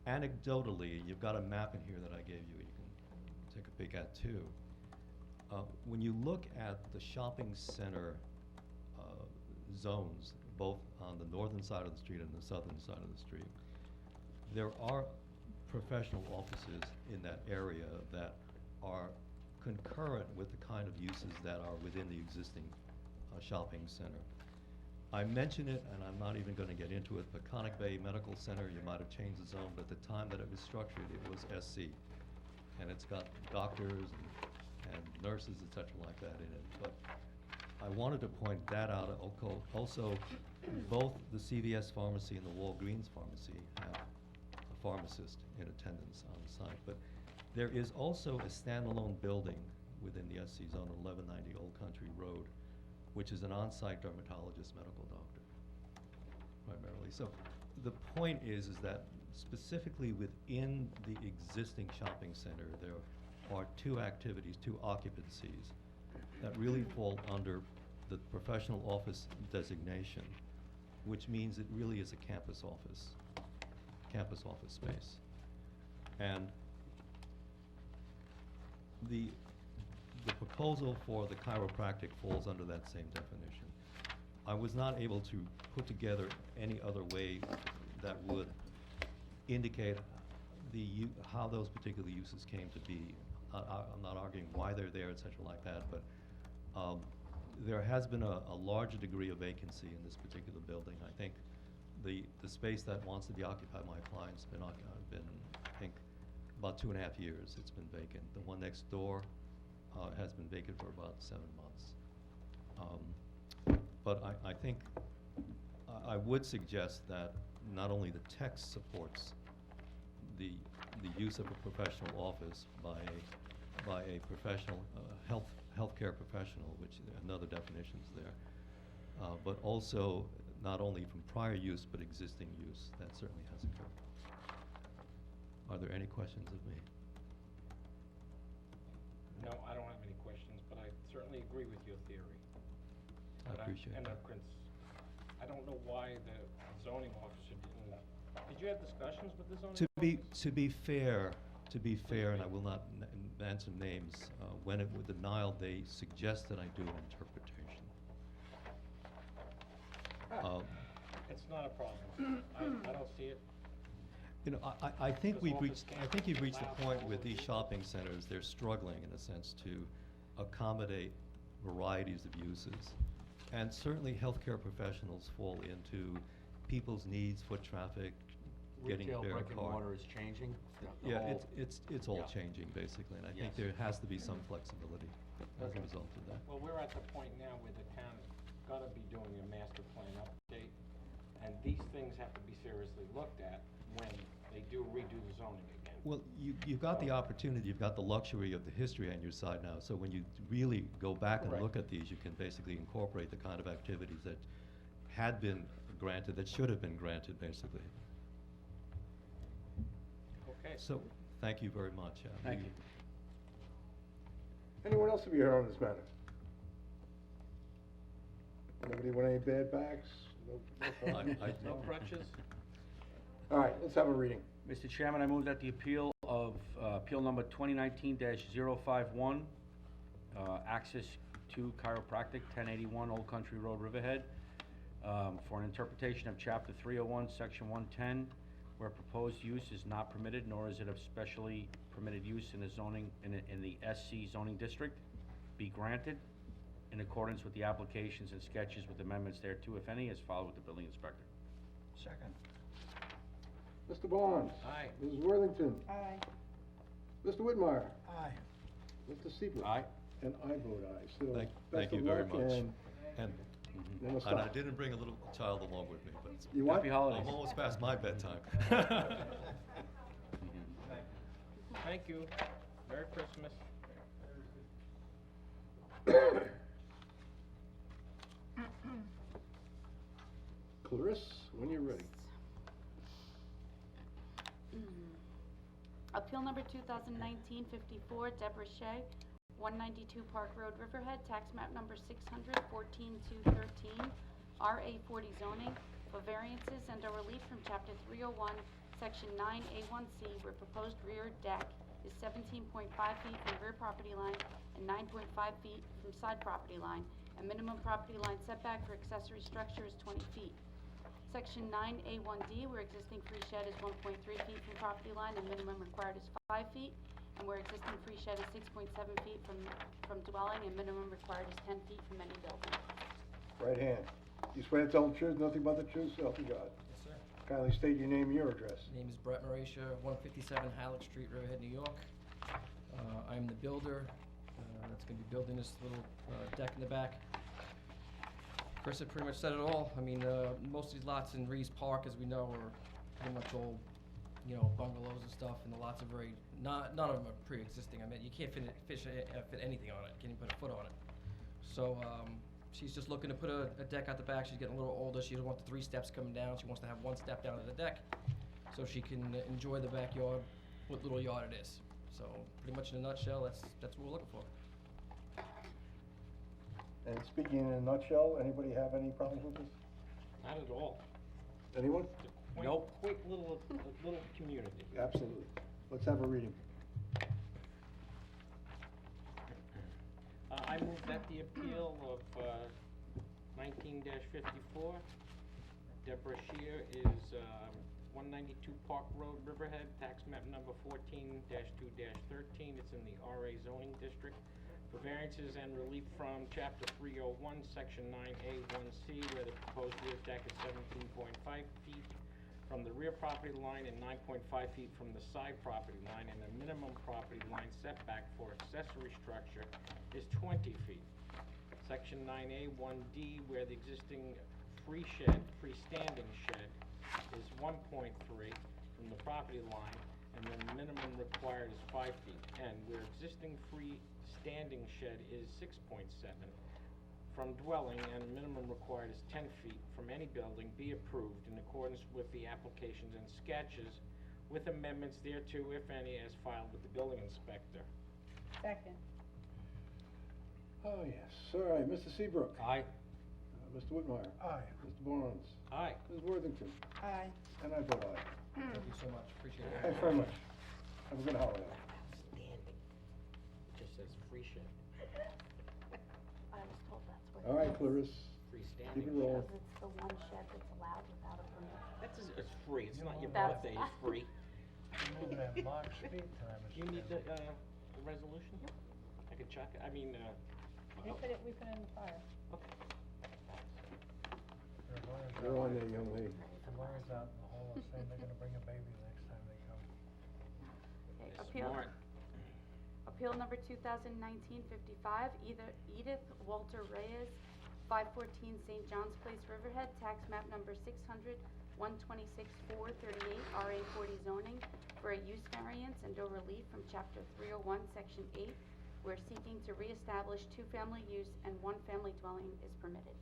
Anecdotally, you've got a map in here that I gave you, you can take a peek at too. When you look at the shopping center zones, both on the northern side of the street and the southern side of the street, there are professional offices in that area that are concurrent with the kind of uses that are within the existing shopping center. I mention it, and I'm not even going to get into it, but Conic Bay Medical Center, you might have changed the zone, but at the time that it was structured, it was SC. And it's got doctors and nurses, et cetera, like that in it. But I wanted to point that out. Also, both the CVS pharmacy and the Walgreens pharmacy have a pharmacist in attendance on the site. But there is also a standalone building within the SC zone, 1190 Old Country Road, which is an on-site dermatologist medical doctor, primarily. So the point is that specifically within the existing shopping center, there are 2 activities, 2 occupancies that really fall under the professional office designation, which means it really is a campus office space. And the proposal for the chiropractic falls under that same definition. I was not able to put together any other way that would indicate how those particular uses came to be. I'm not arguing why they're there, et cetera, like that, but there has been a larger degree of vacancy in this particular building. I think the space that wants to be occupied, my client's been, I think, about 2.5 years it's been vacant. The one next door has been vacant for about 7 months. But I think I would suggest that not only the text supports the use of a professional office by a professional healthcare professional, which another definition's there, but also not only from prior use but existing use that certainly has occurred. Are there any questions of me? No, I don't have any questions, but I certainly agree with your theory. I appreciate And that. I don't know why the zoning officer did you have discussions with the zoning officer? To be fair, and I will not mention names, when it was denial, they suggested I do an interpretation. It's not a problem. I don't see it. You know, I think This we've office reached, I can't think you've reached allow the point all with of these this. shopping centers, they're struggling in a sense to accommodate varieties of uses. And certainly healthcare professionals fall into people's needs, foot traffic, getting Retail, their brick and car. mortar is changing. The Yeah, whole- it's all Yeah. changing basically, and I think Yes. there has to be some flexibility as a result of that. Well, we're at the point now where the town is gonna be doing a master plan update, and these things have to be seriously looked at when they do redo the zoning again. Well, you've got the opportunity, you've got the luxury of the history on your side now, so when you really go back and Correct. look at these, you can basically incorporate the kind of activities that had been granted, that should have been granted, basically. Okay. So, thank you very much. Thank you. Anyone else to be heard on this matter? Nobody want any bad backs? No crutches? All right, let's have a reading. Mr. Chairman, I move that the appeal of, appeal number 2019-051, Access to Chiropractic, 1081 Old Country Road, Riverhead, for an interpretation of Chapter 301, Section 110, where proposed use is not permitted, nor is it of specially permitted use in the zoning, in the SC zoning district, be granted, in accordance with the applications and sketches with amendments thereto, if any, as filed with the building inspector. Second. Mr. Barnes? Aye. Mrs. Worthington? Aye. Mr. Whitmire? Aye. Mr. Seabrook? Aye. And I vote aye, so Thank best you of very luck, much. and And, then we'll and I stop. didn't bring a little child along with me, but You what? Happy holidays. I'm almost past my bedtime. Thank you. Merry Christmas. Clarisse, when you're ready. Appeal number 2019-54, Deborah Shea, 192 Park Road, Riverhead, tax map number 600-14-213, RA 40 zoning, for variances and/or relief from chapter 301, section 9A1C, where proposed rear deck is 17.5 feet from rear property line and 9.5 feet from side property line, and minimum property line setback for accessory structure is 20 feet. Section 9A1D, where existing free shed is 1.3 feet from property line and minimum required is 5 feet, and where existing free shed is 6.7 feet from dwelling and minimum required is 10 feet from any building. Right hand. You swear to tell the truth, nothing but the truth, so help you God. Yes, sir. Kindly state your name and your address. Name is Brett Moratia, 157 Halleck Street, Riverhead, New York. I'm the builder that's going to be building this little deck in the back. Chris had pretty much said it all. I mean, most of these lots in Rees Park, as we know, are pretty much all, you know, bungalows and stuff, and the lots are very, none of them are pre-existing. I mean, you can't fit anything on it, can't even put a foot on it. So, she's just looking to put a deck out the back. She's getting a little older. She doesn't want the 3 steps coming down. She wants to have 1 step down to the deck, so she can enjoy the backyard, what little yard it is. So, pretty much in a nutshell, that's what we're looking for. And speaking in a nutshell, anybody have any problems with this? Not at all. Anyone? Nope. Quick little community. Absolutely. Let's have a reading. I move that the appeal of 19-54, Deborah Shear is 192 Park Road, Riverhead, tax map number 14-2-13. It's in the RA zoning district. For variances and relief from chapter 301, section 9A1C, where the proposed rear deck is 17.5 feet from the rear property line and 9.5 feet from the side property line, and the minimum property line setback for accessory structure is 20 feet. Section 9A1D, where the existing freestanding shed is 1.3 from the property line, and then the minimum required is 5 feet. And where existing freestanding shed is 6.7 from dwelling, and minimum required is 10 feet from any building, be approved in accordance with the applications and sketches with amendments thereto, if any, as filed with the building inspector. Second. Oh, yes. All right, Mr. Seabrook. Aye. Mr. Whitmire. Aye. Mr. Barnes. Aye. Ms. Worthington. Aye. And I vote aye. Thank you so much, appreciate it. Thanks very much. Have a good holiday. Standing. It just says free shed. I was told that's what. All right, Clarisse. Freestanding. Keep it rolling. Because it's the one shed that's allowed without a permit. It's free. It's not your That's- birthday. It's free. You're moving at Mark speed time. You need the resolution? I can check it. I mean, We put it in the fire. okay. You're on there, young lady. The lawyers out in the hall are saying they're gonna bring a baby the next time they come. Okay, They're appeal. smart. Appeal number 2019-55, Edith Walter Reyes, 514 St. John's Place, Riverhead, tax map number 600-126-438, RA 40 zoning, for a use variance and/or relief from chapter 301, section 8, where seeking to reestablish 2-family use and 1-family dwelling is permitted.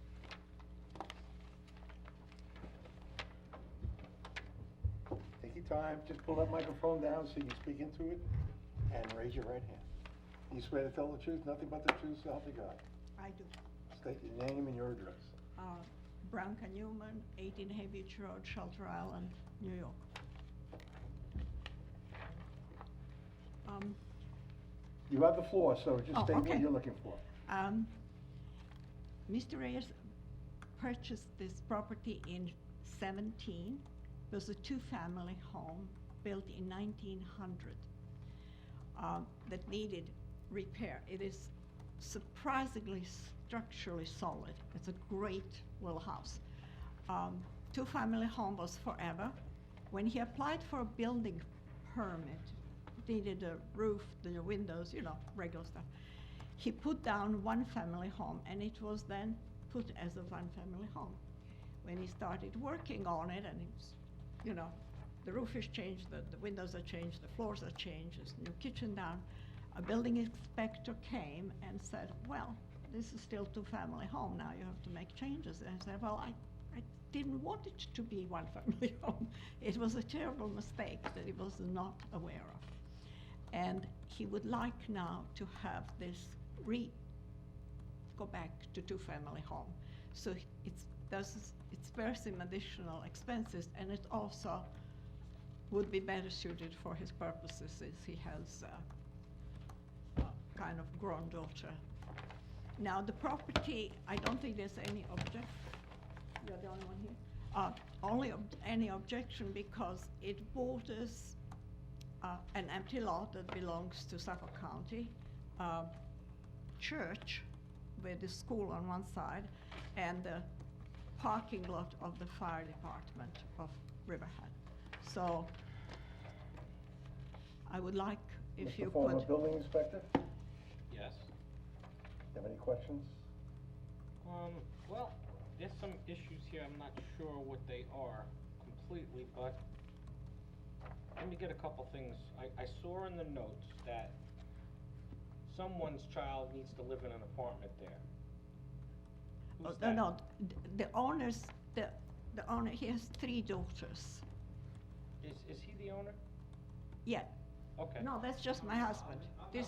Take your time, just pull that microphone down so you can speak into it, and raise your right hand. You swear to tell the truth, nothing but the truth, so help you God. I do. State your name and your address. Branka Newman, 18 Haybeach Road, Shelter Island, New York. You have the floor, so just Oh, state what okay. you're looking for. Mr. Reyes purchased this property in 17. It was a 2-family home built in 1900 that needed repair. It is surprisingly structurally solid. It's a great little house. Two-family home was forever. When he applied for a building permit, needed a roof, the windows, you know, regular stuff. He put down one-family home, and it was then put as a one-family home. When he started working on it, and it's, you know, the roof is changed, the windows are changed, the floors are changed, there's a new kitchen down, a building inspector came and said, well, this is still two-family home, now you have to make changes. And I said, well, I didn't want it to be one-family home. It was a terrible mistake that he was not aware of. And he would like now to have this go back to two-family home. So it bears some additional expenses, and it also would be better suited for his purposes, since he has a kind of grown daughter. Now the property, I don't think there's any objection. You're the only one here? Any objection because it borders an empty lot that belongs to Suffolk County, church with the school on one side, and the parking lot of the fire department of Riverhead. So I would like if you Mr. Former could. Building Inspector, Yes. have any questions? Well, there's some issues here, I'm not sure what they are completely, but let me get a couple things. I saw in the notes that someone's child needs to live in an apartment there. Who's that? No, the owner, he has 3 daughters. Is he the owner? Yeah. Okay. No, that's just my husband. This.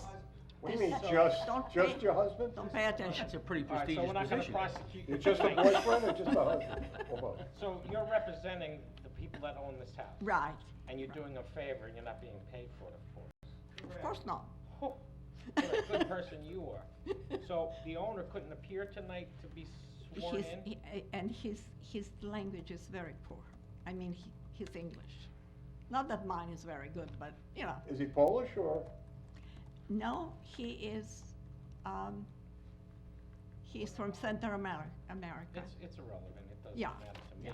What do you mean, this- just don't just pay- your husband? Don't pay attention. That's a pretty All right, so prestigious we're not gonna position. prosecute. You're just a boyfriend or just a husband? Or both? So you're representing the people that own this house? Right. And you're doing a favor and you're not being paid for it, of course? Of course not. Oh, what a good person you are. So the owner couldn't appear tonight to be sworn in? And his language is very poor. I mean, his English. Not that mine is very good, but, you know. Is he Polish or? No, he is from Central America. It's irrelevant, it doesn't Yeah, matter to me. yeah.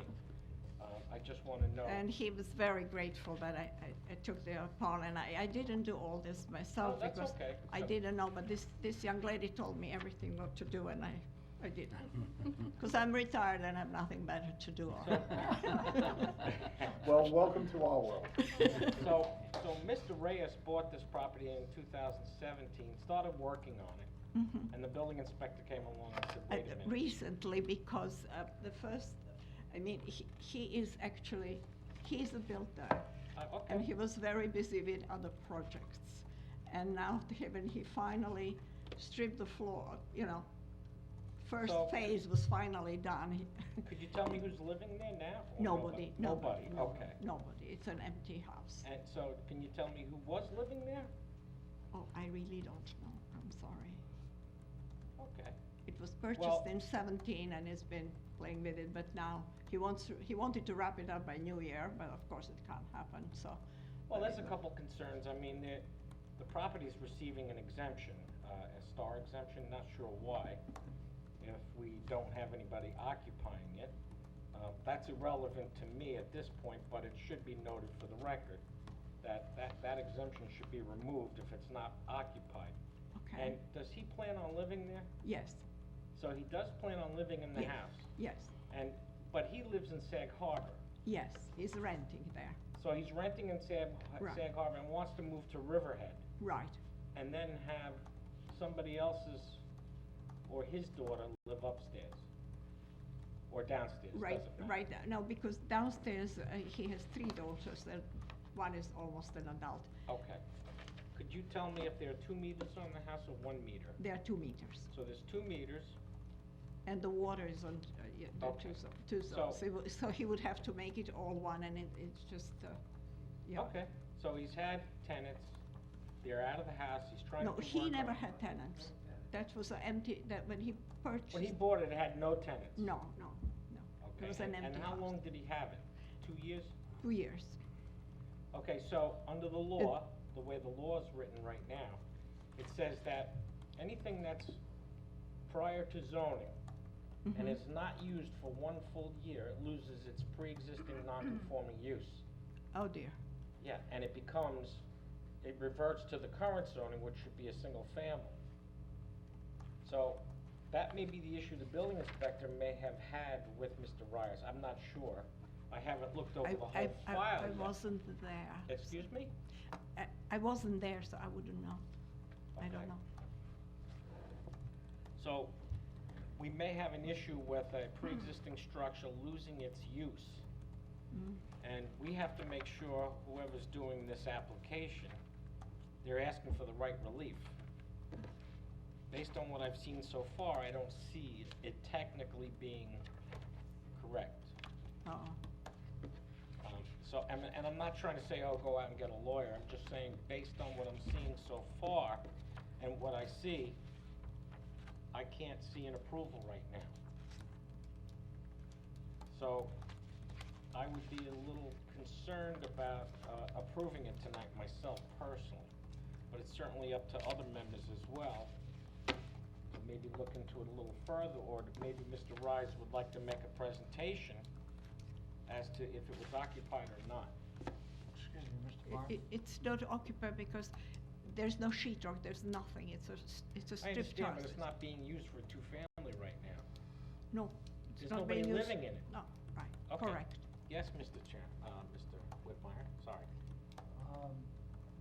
I just wanna know. And he was very grateful that I took the upon, and I didn't do all this myself. Oh, that's because okay. I So- didn't know, but this young lady told me everything what to do, and I did. Because I'm retired and have nothing better to do. Well, welcome to our world. So Mr. Reyes bought this property in 2017, started working on it, Mhm. and the building inspector came along and said, wait a minute. Recently, because the first, I mean, he is actually, he's a builder. Okay. And he was very busy with other projects. And now when he finally stripped the floor, you know, first So- phase was finally done. Could you tell me who's living there now? Or Nobody, Nobody, okay. Nobody, it's an empty house. And so, can you tell me who was living there? Oh, I really don't know, I'm sorry. Okay. It was Well- purchased in 17 and he's been playing with it, but now he wanted to wrap it up by New Year, but of course it can't happen, so. Well, there's a couple concerns. I mean, the property's receiving an exemption, a star exemption, not sure why, if we don't have anybody occupying it. That's irrelevant to me at this point, but it should be noted for the record that exemption should be removed if it's not occupied. Okay. And does he plan on living there? Yes, So he does plan on living in the Yes. house? yes, But he lives in Sag Harbor. yes, he's renting there, So he's renting in Right. Sag Harbor and wants to move to Riverhead, right. and then have somebody else's or his daughter live upstairs or downstairs, Right, doesn't matter. right, no, because downstairs, he has 3 daughters, that one is almost an adult. Okay. Could you tell me if there are 2 meters on the house or 1 meter? There are 2 meters, So there's 2 meters. and the water is on, the Okay. two So- zones. So he would have to make it all one, and it's just, yeah. Okay, so he's had tenants, they're out of the house, he's trying to No, do he work never on it. had tenants. That was an empty, that when he purchased. When he bought it, it had no tenants? No. Okay, It was an and empty how house. long did he have it? 2 years? 2 years. Okay, so under the law, the way the law is written right now, it says that anything that's prior to zoning, and Mhm. is not used for 1 full year, it loses its pre-existing non-conforming use. Oh dear. Yeah, and it reverts to the current zoning, which should be a single family. So, that may be the issue the building inspector may have had with Mr. Ryers, I'm not sure. I haven't looked over the whole file I yet. wasn't there. Excuse me? I wasn't there, so I wouldn't know. I Okay. don't know. So, we may have an issue with a pre-existing structure losing its use. Mm. And we have to make sure whoever's doing this application, they're asking for the right relief. Based on what I've seen so far, I don't see it technically being correct. Uh-oh. So, and I'm not trying to say, oh, go out and get a lawyer, I'm just saying, based on what I'm seeing so far, and what I see, I can't see an approval right now. So, I would be a little concerned about approving it tonight myself personally, but it's certainly up to other members as well. To maybe look into it a little further, or maybe Mr. Rise would like to make a presentation as to if it was occupied or not. Excuse me, Mr. Barnes? It's not occupied because there's no sheetrock, there's nothing, it's a I strip understand, but truss. it's not being used for a two-family right now. No, it's There's not nobody being used. living in it. No, right, Okay. correct. Yes, Mr. Mr. Whitmire, sorry.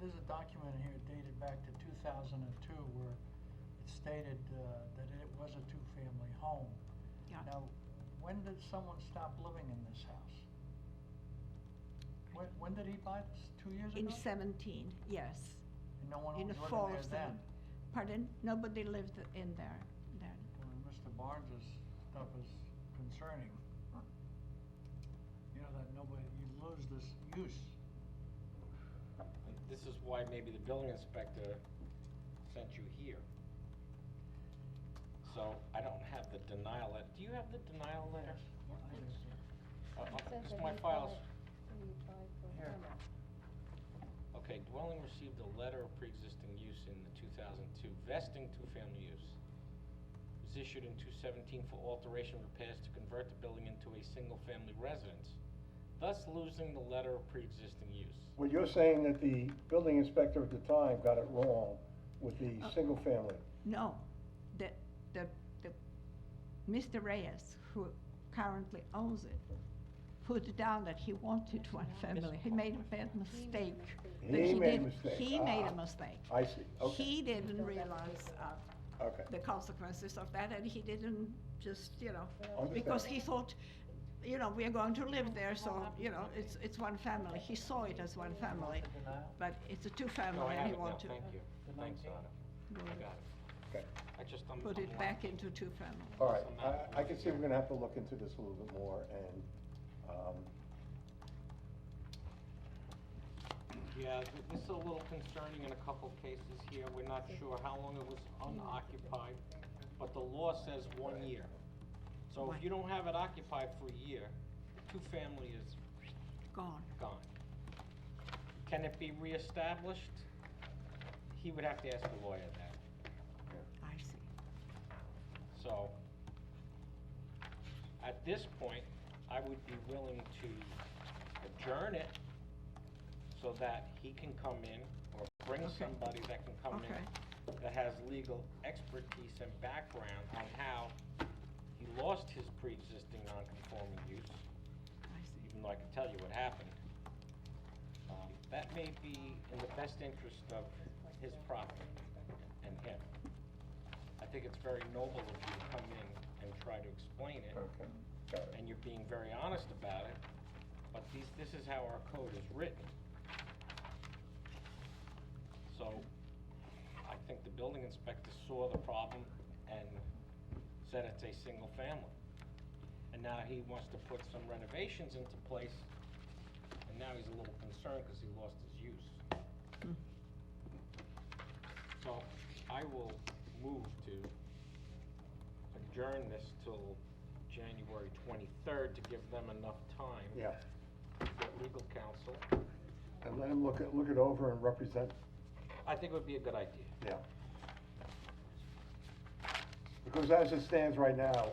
There's a document here dated back to 2002 where it stated that it was a two-family home. Yeah. Now, when did someone stop living in this house? When did he buy this? 2 years ago? In 17, yes. And no one In was the living fall there of then? Pardon? Nobody lived in there then. Well, Mr. Barnes's stuff is concerning. You know, that nobody, you lose this use. And this is why maybe the building inspector sent you here. So, I don't have the denial letter. Do you have the denial letter? Because my files. Here. Okay, dwelling received a letter of pre-existing use in the 2002, vesting two-family use. Was issued in 2017 for alteration repairs to convert the building into a single-family residence, thus losing the letter of pre-existing use. Well, you're saying that the building inspector at the time got it wrong with the single family. No, the Mr. Reyes, who currently owns it, put down that he wanted one family. He made a bad mistake. but He made a did- mistake. He made a Ah. mistake. I see, okay. He didn't realize Okay. the consequences of that, and he didn't just, Understand. because he thought, we are going to live there, so, it's one family. He saw it as one family, but it's a No, two-family, I and have he it now, wanted thank you. Thanks, Anna. I got it. Okay. I'm put it I'm back watching. into two-family. All right, I can see we're gonna have to look into this a little bit more, and, Yeah, this is a little concerning in a couple cases here. We're not sure how long it was unoccupied, but the law says 1 year. So if you don't have it occupied for a year, the two-family is Gone. gone. Can it be reestablished? He would have to ask the lawyer that. I see. So, at this point, I would be willing to adjourn it so that he can come in, or bring Okay. somebody that can come in, that has legal expertise and background on how he lost his pre-existing non-conforming use, I see. even though I can tell you what happened. That may be in the best interest of his property and him. I think it's very noble of you to come in and try to explain it. okay, got it. And you're being very honest about it, but this is how our code is written. So, I think the building inspector saw the problem and said it's a single family. And now he wants to put some renovations into place, and now he's a little concerned because he lost his use. Hmm. So, I will move to adjourn this till January 23rd to give them enough time. Yeah. To get legal counsel. And let him look it over and represent, I think it would be a good idea. yeah. Because as it stands right now,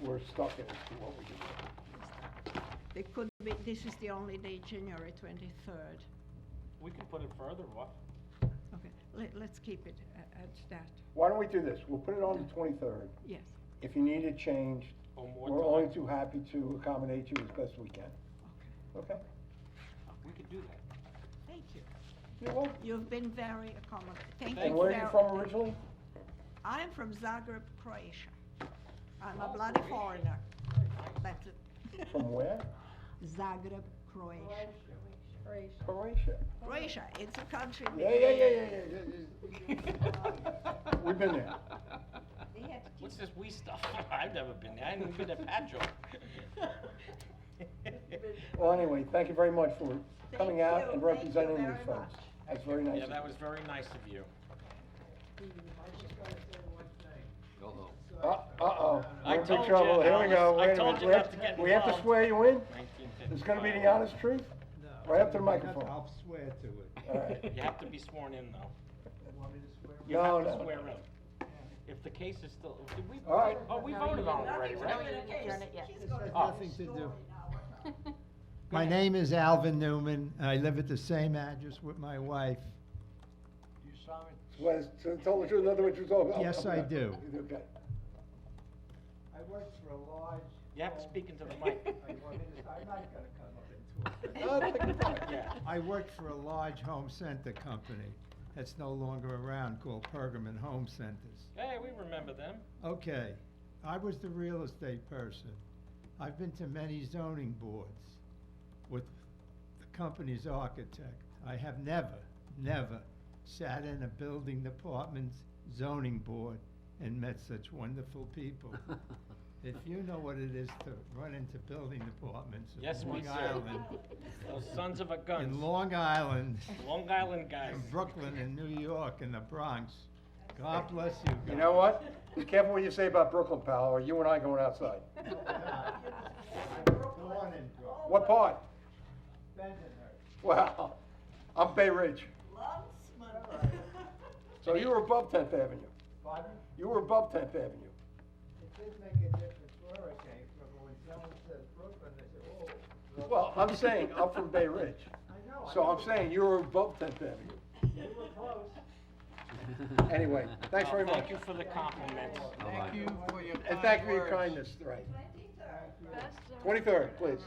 we're stuck as to what we can do. They could be, this is the only day, January 23rd. We can put it further off. Okay, let's keep it at that. Why don't we do this? We'll put it on the 23rd. Yes. If you need it changed, Or more we're time. only too happy to accommodate you as best we can. Okay? We could do that. Thank you. You're welcome. You've been very accommodating. Thank you. And where are you very- from originally? I'm from Zagreb, Croatia. I'm a Oh, bloody Croatia. foreigner. Very nice. That's it. From where? Zagreb, Croatia. Croatia. Croatia, it's a country. Yeah. We've been there. They had to What's this we stuff? I've never been there. I haven't even been to Pacho. Well, anyway, thank you very much for coming Thank out you. and Thank you representing very these folks. much. That's very nice. Yeah, of that you. was very nice of you. Uh-oh. I We're in big told trouble. you, Here we Alice. go. I Wait a told minute. you We not have- to get We have to involved. swear you in? 1955. It's gonna be the honest truth? Right up to the microphone. I'll swear to it. All right. You have to be sworn in, though. Want me to swear? You No, have to no. swear in. If the case is still, did we? All right. Oh, we voted on it already, No, right? you didn't adjourn it yet. This has Oh. nothing to do. My name is Alvin Newman. I live at the same address with my wife. Do you solemnly Well, tell the truth, in other words, you're talking. Yes, I do. Okay. I work for a large. You have to speak into the mic. I'm not gonna come up and No, take your time. Yeah. I work for a large home center company that's no longer around called Pergamon Home Centers. Hey, we remember them. Okay, I was the real estate person. I've been to many zoning boards with the company's architect. I have never sat in a building department's zoning board and met such wonderful people. If you know what it is to run into building departments Yes, in we Long do. Island, Those sons of a guns. in Long Island, Long Island guys. in Brooklyn, in New York, in the Bronx, God bless you. You know what? Be careful what you say about Brooklyn, pal, or you and I going outside. What part? Well, I'm Bay Ridge. So you were above 10th Avenue. Pardon? You were above 10th Avenue. It did make a difference where I came from, but when someone says Brooklyn, they say, oh. Well, I'm saying, I'm from Bay Ridge. I know. So I'm saying you were above 10th Avenue. You were close. Anyway, thanks very much. Thank you for the compliments. Thank you for your And thank you kind for your words. kindness, right. Best, 23rd, please.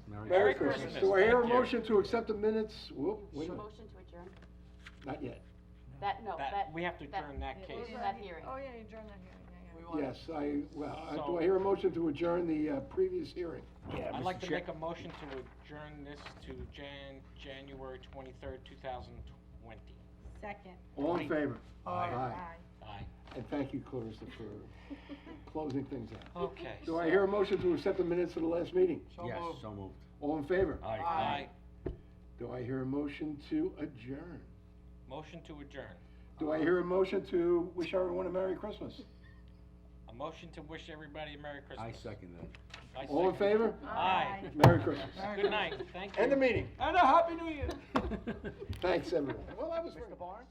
Merry Merry Christmas. Christmas. Do I hear a Thank you. motion to accept the minutes? Whoop, wait a minute. Motion to adjourn. Not yet. We have to adjourn that case. That hearing. Oh, yeah, you adjourned that hearing, yeah, We want- Yes, do So- I hear a motion to adjourn the previous hearing? I'd like to make a motion to adjourn this to January 23rd, 2020. Second. All in favor? Aye. Aye. And thank you, Clarissa, for closing things out. Okay. Do I hear a motion to accept the minutes of the last meeting? So moved. so moved. All in favor? Aye. Do I hear a motion to adjourn? Motion to adjourn. Do I hear a motion to wish everyone a Merry Christmas? A motion to wish everybody a Merry Christmas. second that. I All in second. favor? Aye. Merry Christmas. Good night. Thank you. End the meeting. And a Happy New Year. Thanks, everyone. Well, that was Mr. Barnes.